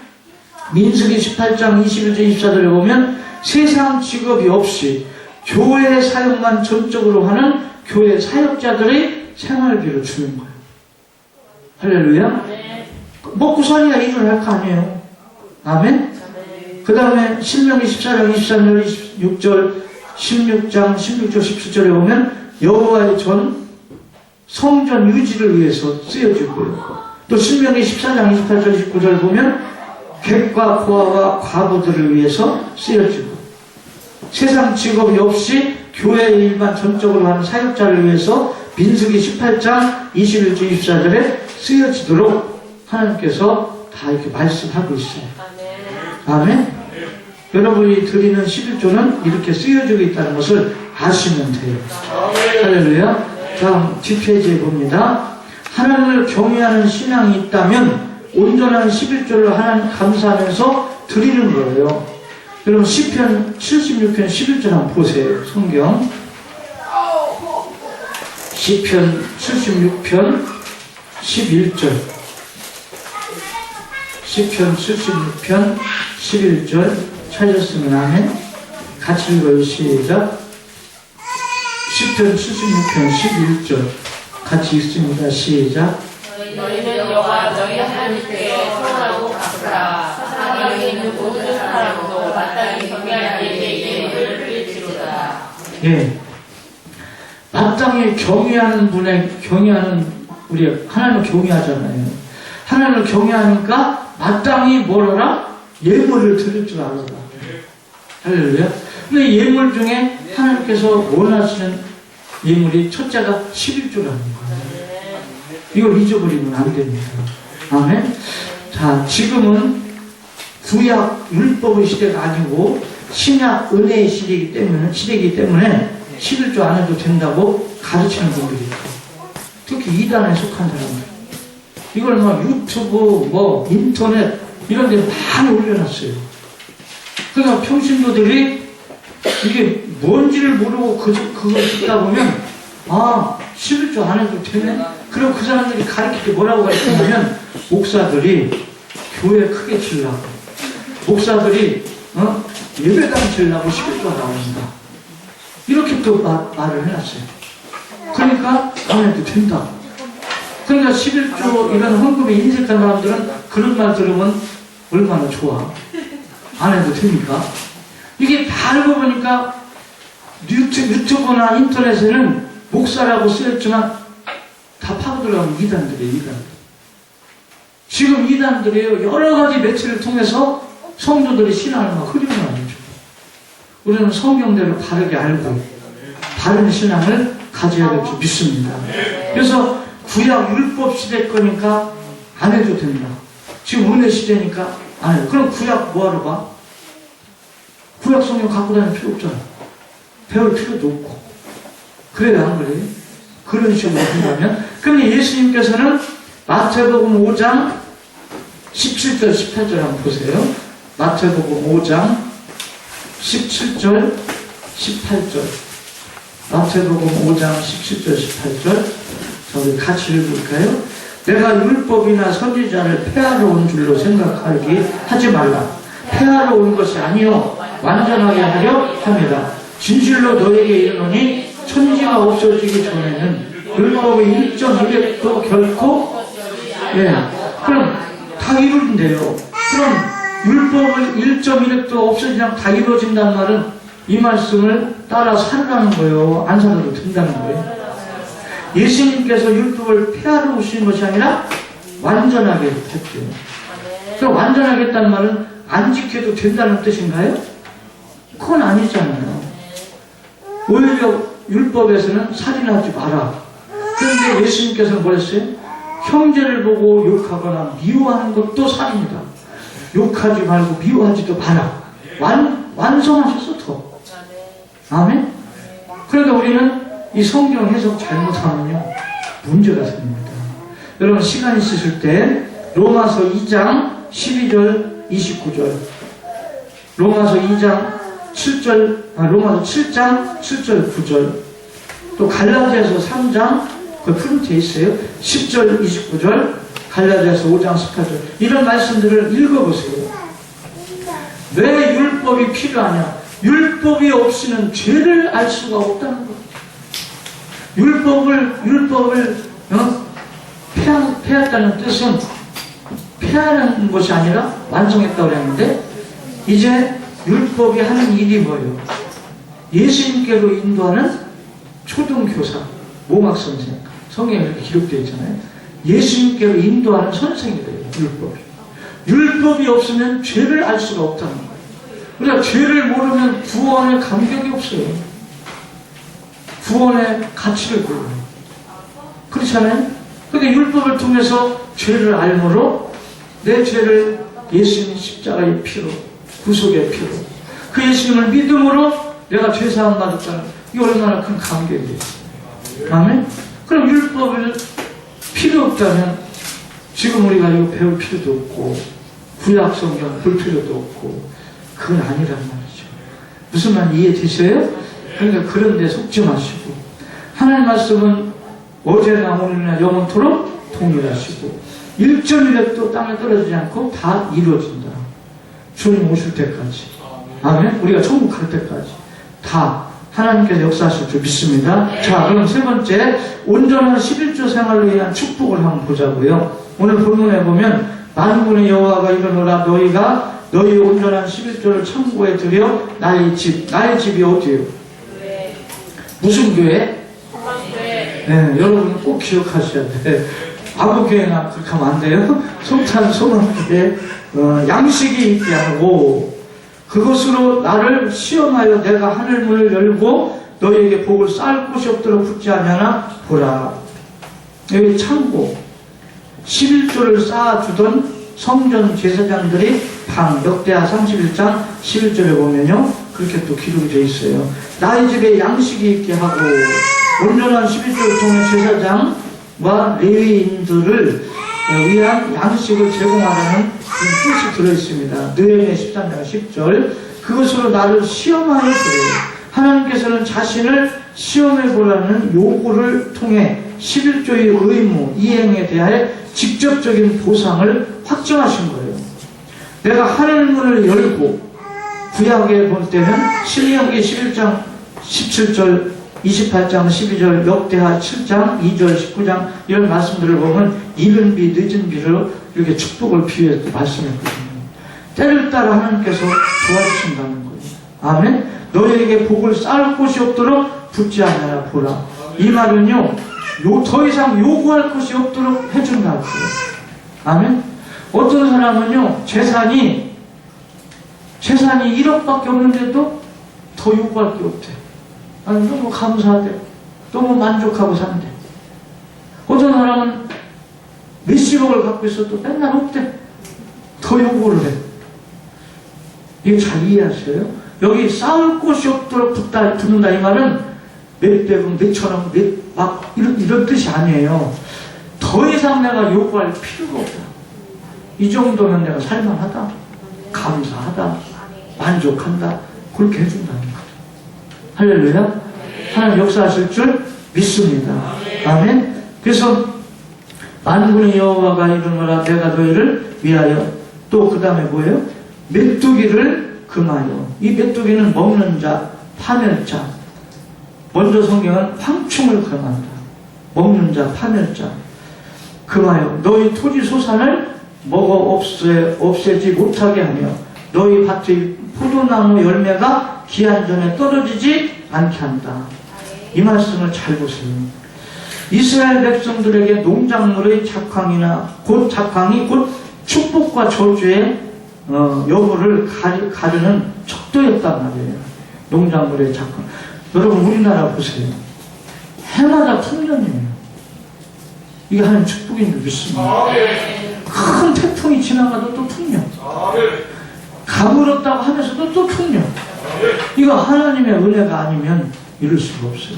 [SPEAKER 3] 민수기 18장 21절 24절에 보면 세상 직업이 없이 교회 사역만 전적으로 하는 교회 사역자들의 생활비를 주는 거예요. 할렐루야. 먹고 살아야 일을 할 거 아니에요. 아멘. 그 다음에 신명기 14장 23절 26절 16장 16절 17절에 보면 여호와의 전 성전 유지를 위해서 쓰여지고요. 또 신명기 14장 28절 29절 보면 객과 고아와 과부들을 위해서 쓰여지고, 세상 직업이 없이 교회 일만 전적으로 하는 사역자를 위해서 민수기 18장 21절 24절에 쓰여지도록 하나님께서 다 이렇게 말씀하고 있어요. 아멘. 여러분이 드리는 11조는 이렇게 쓰여지고 있다는 것을 아시면 돼요. 할렐루야. 다음 뒷페이지에 봅니다. 하나님을 경외하는 신앙이 있다면 온전한 11조를 하나님 감사하면서 드리는 거예요. 여러분 시편 76편 11절 한번 보세요. 성경 시편 76편 11절, 시편 76편 11절 찾으셨으면 아멘. 같이 읽어요. 시작. 시편 76편 11절 같이 읽습니다. 시작.
[SPEAKER 4] 너희는 여호와 너희 하나님께 소원하고 갚으라. 사방에 있는 모든 사람도 마땅히 경외할 때에 예물을 드릴지로다.
[SPEAKER 3] 예, 마땅히 경외하는 분의 경외하는 우리 하나님을 경외하잖아요. 하나님을 경외하니까 마땅히 뭐라? 예물을 드릴 줄 알아라. 할렐루야. 근데 예물 중에 하나님께서 원하시는 예물이 첫째가 11조라는 거예요. 이걸 잊어버리면 안 됩니다. 아멘. 자, 지금은 구약 율법의 시대가 아니고 신약 은혜의 시대이기 때문에 11조 안 해도 된다고 가르치는 분들이 있고, 특히 이단에 속한 사람들, 이걸 뭐 유튜브, 뭐 인터넷 이런 데 많이 올려놨어요. 그러니까 평신도들이 이게 뭔지를 모르고 그걸 듣다 보면, 아, 11조 안 해도 되네? 그럼 그 사람들이 가르칠 때 뭐라고 가르치냐면, 목사들이 교회 크게 치려고, 목사들이 예배당 치려고 11조가 나옵니다. 이렇게 또 말을 해놨어요. 그러니까 안 해도 된다. 그러니까 11조 이런 헌금에 인색한 사람들은 그런 말 들으면 얼마나 좋아. 안 해도 되니까. 이게 다 알고 보니까 유튜브나 인터넷에는 목사라고 쓰였지만 다 파고들어가면 이단들이에요. 이단들. 지금 이단들이에요. 여러 가지 매체를 통해서 성도들의 신앙을 막 흐리고만 해줘. 우리는 성경대로 바르게 알고 바른 신앙을 가져야 될 줄 믿습니다. 그래서 구약 율법 시대 거니까 안 해도 된다. 지금 은혜 시대니까 안 해도. 그럼 구약 뭐하러 가? 구약 성경 갖고 다닐 필요 없잖아. 배울 필요도 없고. 그래야 안 그래요? 그런 식으로 한다면. 그럼 예수님께서는 마태복음 5장 17절 18절 한번 보세요. 마태복음 5장 17절 18절. 마태복음 5장 17절 18절. 우리 같이 읽을까요? 내가 율법이나 선지자를 폐하러 온 줄로 생각하기 하지 말라. 폐하러 온 것이 아니요 완전하게 하려 함이라. 진실로 너에게 이르노니 천지가 없어지기 전에는 율법의 1.1획도 결코 그럼 다 이루어진대요. 그럼 율법의 1.1획도 없어지면 다 이루어진다는 말은 이 말씀을 따라 살으라는 거예요. 안 살아도 된다는 거예요. 예수님께서 율법을 폐하러 오신 것이 아니라 완전하게 했대요. 그럼 완전하게 했다는 말은 안 지켜도 된다는 뜻인가요? 그건 아니잖아요. 오히려 율법에서는 살인하지 마라. 그런데 예수님께서는 뭐랬어요? 형제를 보고 욕하거나 미워하는 것도 살인이다. 욕하지 말고 미워하지도 마라. 완성하셔서 더. 아멘? 그러니까 우리는 이 성경 해석 잘못하면요 문제가 생깁니다. 여러분 시간 있으실 때 로마서 2장 12절 29절, 로마서 2장 7절, 로마서 7장 7절 9절, 또 갈라디아서 3장 그 프린트에 있어요. 10절 29절, 갈라디아서 5장 18절, 이런 말씀들을 읽어보세요. 왜 율법이 필요하냐? 율법이 없이는 죄를 알 수가 없다는 거예요. 율법을 폐했다는 뜻은 폐하는 것이 아니라 완성했다고 그랬는데, 이제 율법이 하는 일이 뭐예요? 예수님께로 인도하는 초등교사, 모막선생, 성경에 이렇게 기록되어 있잖아요. 예수님께로 인도하는 선생이 돼요, 율법이. 율법이 없으면 죄를 알 수가 없다는 거예요. 우리가 죄를 모르면 구원의 감격이 없어요. 구원의 가치를 몰라요. 그렇잖아요? 그러니까 율법을 통해서 죄를 알므로 내 죄를 예수님 십자가의 피로, 구속의 피로, 그 예수님을 믿음으로 내가 죄사함 받았다는, 이게 얼마나 큰 감격이에요. 아멘? 그럼 율법을 필요 없다면 지금 우리가 이거 배울 필요도 없고 구약 성경 볼 필요도 없고, 그건 아니란 말이죠. 무슨 말 이해되세요? 그러니까 그런 데 속지 마시고, 하나님 말씀은 어제나 오늘이나 영원토록 동일하시고 1.1획도 땅에 떨어지지 않고 다 이루어진다. 주님 오실 때까지, 아멘? 우리가 천국 갈 때까지 다 하나님께서 역사하실 줄 믿습니다. 자, 그럼 세 번째, 온전한 11조 생활로 위한 축복을 한번 보자고요. 오늘 본문에 보면 만군의 여호와가 이르노라, 너희가 너희 온전한 11조를 창고에 들여 나의 집이 어디예요? 교회. 무슨 교회? 네, 여러분 꼭 기억하셔야 돼. 아무 교회나 그렇게 하면 안 돼요. 성찬 소망교회, 양식이 있게 하고, 그것으로 나를 시험하여 내가 하늘문을 열고 너희에게 복을 쌓을 곳이 없도록 붙지 않냐나 보라. 여기 창고, 11조를 쌓아주던 성전 제사장들이 방, 역대하 31장 11절에 보면요, 그렇게 또 기록이 되어 있어요. 나의 집에 양식이 있게 하고, 온전한 11조를 통해 제사장과 레위인들을 위한 양식을 제공하라는 뜻이 들어있습니다. 느헤미야 13장 10절, 그것으로 나를 시험하여 그래요. 하나님께서는 자신을 시험해보라는 요구를 통해 11조의 의무, 이행에 대하여 직접적인 보상을 확정하신 거예요. 내가 하늘문을 열고, 구약에 볼 때는 신명기 11장 17절, 28장 12절, 역대하 7장 2절 19장, 이런 말씀들을 보면 이른 비 늦은 비로 이렇게 축복을 비유해서 말씀했거든요. 때를 따라 하나님께서 도와주신다는 거예요. 아멘. 너희에게 복을 쌓을 곳이 없도록 붙지 않아야 보라. 이 말은요, 더 이상 요구할 것이 없도록 해준다는 거예요. 아멘. 어떤 사람은요, 재산이 1억밖에 없는데도 더 요구할 게 없대. 아니, 너무 감사하대. 너무 만족하고 산대. 어떤 사람은 몇십억을 갖고 있어도 맨날 없대. 더 요구를 해. 이거 잘 이해하세요? 여기 쌓을 곳이 없도록 붙는다 이 말은 몇백억, 몇천억, 이런 뜻이 아니에요. 더 이상 내가 요구할 필요가 없다. 이 정도면 내가 살만하다, 감사하다, 만족한다, 그렇게 해준다는 거예요. 할렐루야. 하나님 역사하실 줄 믿습니다. 아멘. 그래서 만군의 여호와가 이르노라, 내가 너희를 위하여, 또 그 다음에 뭐예요? 메뚜기를 금하여. 이 메뚜기는 먹는 자, 파멸자. 먼저 성경은 황충을 금한다. 먹는 자, 파멸자. 금하여 너희 토지 소산을 먹어 없애지 못하게 하며 너희 밭의 포도나무 열매가 기한 전에 떨어지지 않게 한다. 이 말씀을 잘 보세요. 이스라엘 백성들에게 농작물의 작황이 곧 축복과 저주의 여부를 가르는 척도였단 말이에요. 농작물의 작황. 여러분 우리나라 보세요. 해마다 풍년이에요. 이게 하나님 축복인 줄 믿습니다. 큰 태풍이 지나가도 또 풍년. 가물었다고 하면서도 또 풍년. 이거 하나님의 은혜가 아니면 이룰 수가 없어요.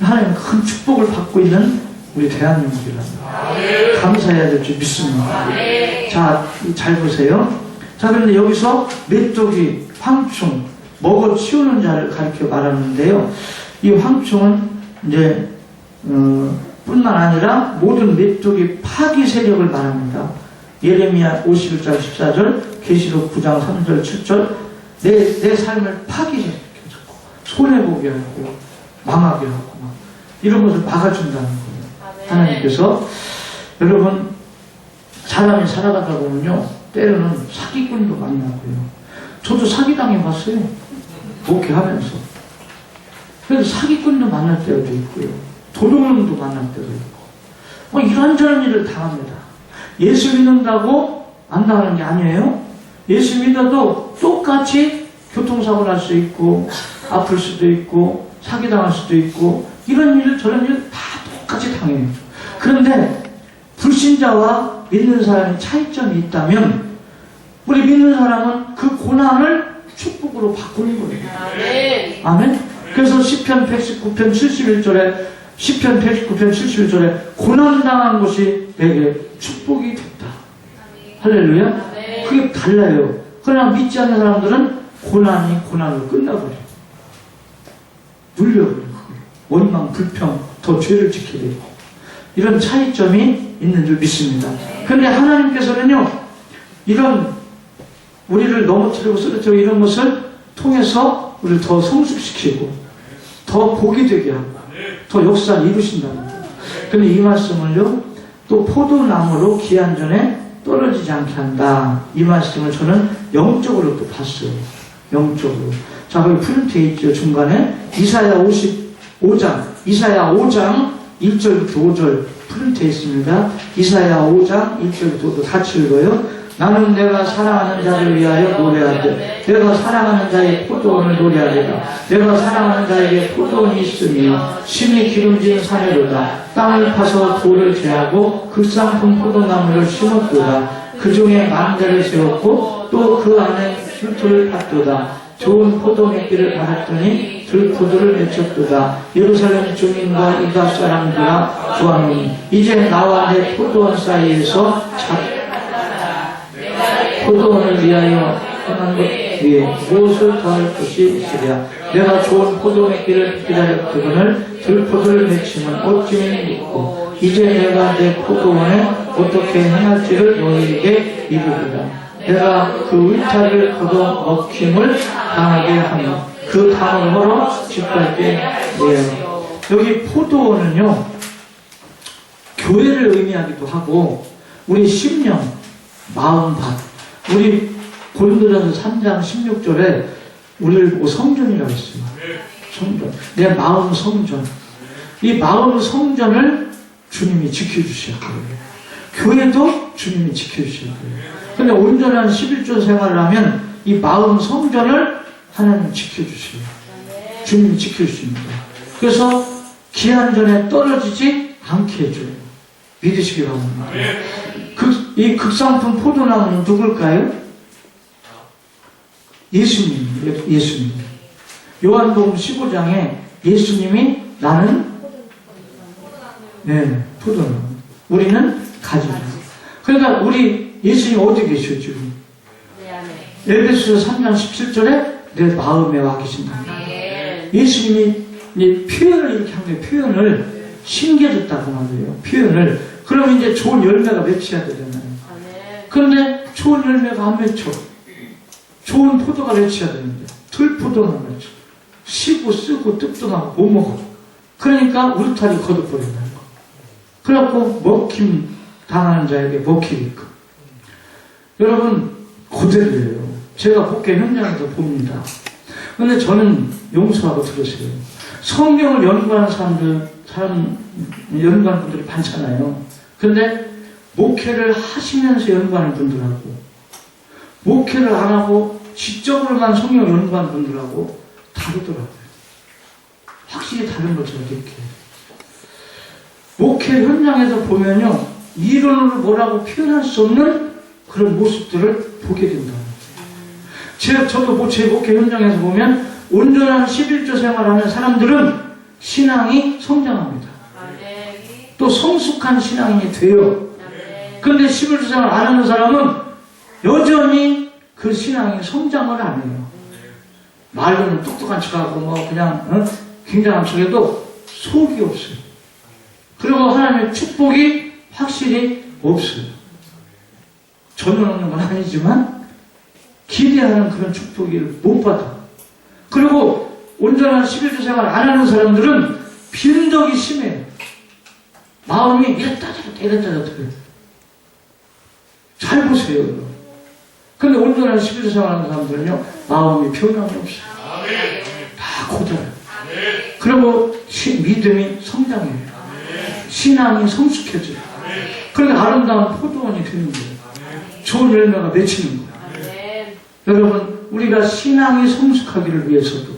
[SPEAKER 3] 하나님 큰 축복을 받고 있는 우리 대한민국이랍니다. 감사해야 될 줄 믿습니다. 자, 잘 보세요. 자, 그런데 여기서 메뚜기, 황충, 먹어 치우는 자를 가리켜 말하는데요. 이 황충은 이제 뿐만 아니라 모든 메뚜기 파기 세력을 말합니다. 예레미야 51장 14절, 계시록 9장 3절 7절, 내 삶을 파기시켜주고 손해보게 하고 망하게 하고 막 이런 것을 막아준다는 거예요. 하나님께서. 여러분, 사람이 살아가다 보면요, 때로는 사기꾼도 만나고요. 저도 사기당해봤어요. 목회하면서. 그래서 사기꾼도 만날 때도 있고요. 도둑놈도 만날 때도 있고. 이런저런 일을 당합니다. 예수 믿는다고 안 당하는 게 아니에요. 예수 믿어도 똑같이 교통사고 날 수 있고, 아플 수도 있고, 사기당할 수도 있고, 이런 일, 저런 일 다 똑같이 당해요. 그런데 불신자와 믿는 사람의 차이점이 있다면, 우리 믿는 사람은 그 고난을 축복으로 바꾸는 거예요. 아멘. 그래서 시편 119편 71절에 시편 119편 71절에 고난당한 것이 내게 축복이 됐다. 할렐루야. 그게 달라요. 그러나 믿지 않는 사람들은 고난이 고난으로 끝나버려요. 눌려버려요. 원망, 불평, 더 죄를 지키게 되고. 이런 차이점이 있는 줄 믿습니다. 그런데 하나님께서는요, 이런 우리를 넘어뜨리고 쓰러뜨리고 이런 것을 통해서 우리를 더 성숙시키고 더 복이 되게 하고 더 역사를 이루신다는 거예요. 그런데 이 말씀을요, 또 포도나무로 기한전에 떨어지지 않게 한다. 이 말씀을 저는 영적으로 또 봤어요. 영적으로. 자, 거기 프린트에 있죠. 중간에 이사야 5장 1절부터 5절 프린트에 있습니다. 이사야 5장 1절부터 5절 같이 읽어요. 나는 내가 사랑하는 자를 위하여 노래하되 내가 사랑하는 자의 포도원을 노래하리라. 내가 사랑하는 자에게 포도원이 있으며 심히 기름진 산에로다. 땅을 파서 돌을 제하고 극상품 포도나무를 심었도다. 그 중에 망대를 세웠고 또 그 안에 들풀을 팠도다. 좋은 포도맥기를 받았더니 들포도를 맺혔도다. 예루살렘 주민과 유다 사람들아 좋아하노니 이제 나와 내 포도원 사이에서 포도원을 위하여 떠난 것 위에 무엇을 더할 것이 있으랴. 내가 좋은 포도맥기를 기다렸거늘 들포도를 맺히면 어찌면 있고 이제 내가 내 포도원에 어떻게 행할지를 너희에게 이르리라. 내가 그 의타를 걷어 먹힘을 당하게 하며 그 담을 걸어 짓밟게 해요. 여기 포도원은요, 교회를 의미하기도 하고 우리 심령, 마음밭, 우리 고린도전서 3장 16절에 우리를 보고 성전이라고 했어요. 성전. 내 마음 성전. 이 마음 성전을 주님이 지켜주셔야 돼요. 교회도 주님이 지켜주셔야 돼요. 근데 온전한 11조 생활을 하면 이 마음 성전을 하나님 지켜주셔요. 주님이 지켜주십니다. 그래서 기한전에 떨어지지 않게 해줘요. 믿으시기 바랍니다. 이 극상품 포도나무는 누굴까요? 예수님. 요한복음 15장에 예수님이 나는 포도나무. 우리는 가지라. 그러니까 우리 예수님 어디 계셔 지금? 에베소서 3장 17절에 내 마음에 와 계신다. 예수님이 표현을 이렇게 한 거예요. 표현을 심겨줬다고 말이에요. 표현을. 그럼 이제 좋은 열매가 맺혀야 되잖아요. 그런데 좋은 열매가 안 맺혀. 좋은 포도가 맺혀야 되는데 들포도만 맺혀. 쉬고 쓰고 뜯어나고 못 먹어. 그러니까 울타리 걷어버린다는 거. 그래갖고 먹힘 당하는 자에게 먹히게끔. 여러분, 그대로예요. 제가 복개 현장에서 봅니다. 근데 저는 용서하고 들으세요. 성경을 연구하는 연구하는 분들이 많잖아요. 근데 목회를 하시면서 연구하는 분들하고 목회를 안 하고 지적으로만 성경을 연구하는 분들하고 다르더라고요. 확실히 다른 걸 제가 느껴요. 목회 현장에서 보면요, 이론으로 뭐라고 표현할 수 없는 그런 모습들을 보게 된다. 저도 제 목회 현장에서 보면 온전한 11조 생활하는 사람들은 신앙이 성장합니다. 또 그리고 성숙한 신앙인이 돼요. 그런데 11조 생활 안 하는 사람은 여전히 그 신앙이 성장을 안 해요. 말로는 똑똑한 척하고 뭐 그냥 굉장한 척해도 속이 없어요. 그리고 하나님의 축복이 확실히 없어요. 전혀 없는 건 아니지만 기대하는 그런 축복을 못 받아. 그리고 온전한 11조 생활 안 하는 사람들은 변덕이 심해요. 마음이 이랬다 저랬다 이랬다 저랬다 그래요. 잘 보세요. 근데 온전한 11조 생활하는 사람들은요, 마음이 변함이 없어요. 다 고달아요. 그리고 믿음이 성장해요. 신앙이 성숙해져요. 그러니까 아름다운 포도원이 되는 거예요. 좋은 열매가 맺히는 거예요. 여러분, 우리가 신앙이 성숙하기를 위해서도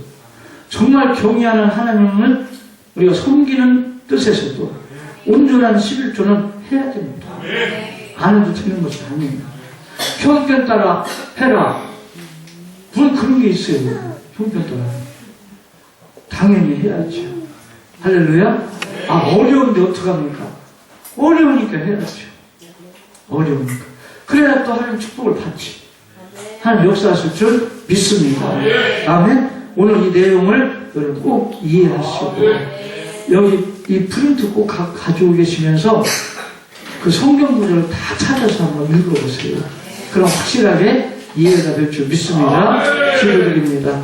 [SPEAKER 3] 정말 경외하는 하나님을 우리가 섬기는 뜻에서도 온전한 11조는 해야 됩니다. 안 해도 되는 것이 아니에요. 형편 따라 해라. 무슨 그런 게 있어요. 형편 따라. 당연히 해야죠. 할렐루야. 어려운데 어떡합니까? 어려우니까 해야죠. 어려우니까. 그래야 또 하나님 축복을 받지. 하나님 역사하실 줄 믿습니다. 아멘. 오늘 이 내용을 여러분 꼭 이해하시고 여기 이 프린트 꼭 가지고 계시면서 그 성경 구절을 다 찾아서 한번 읽어보세요. 그럼 확실하게 이해가 될 줄 믿습니다. 기도드립니다.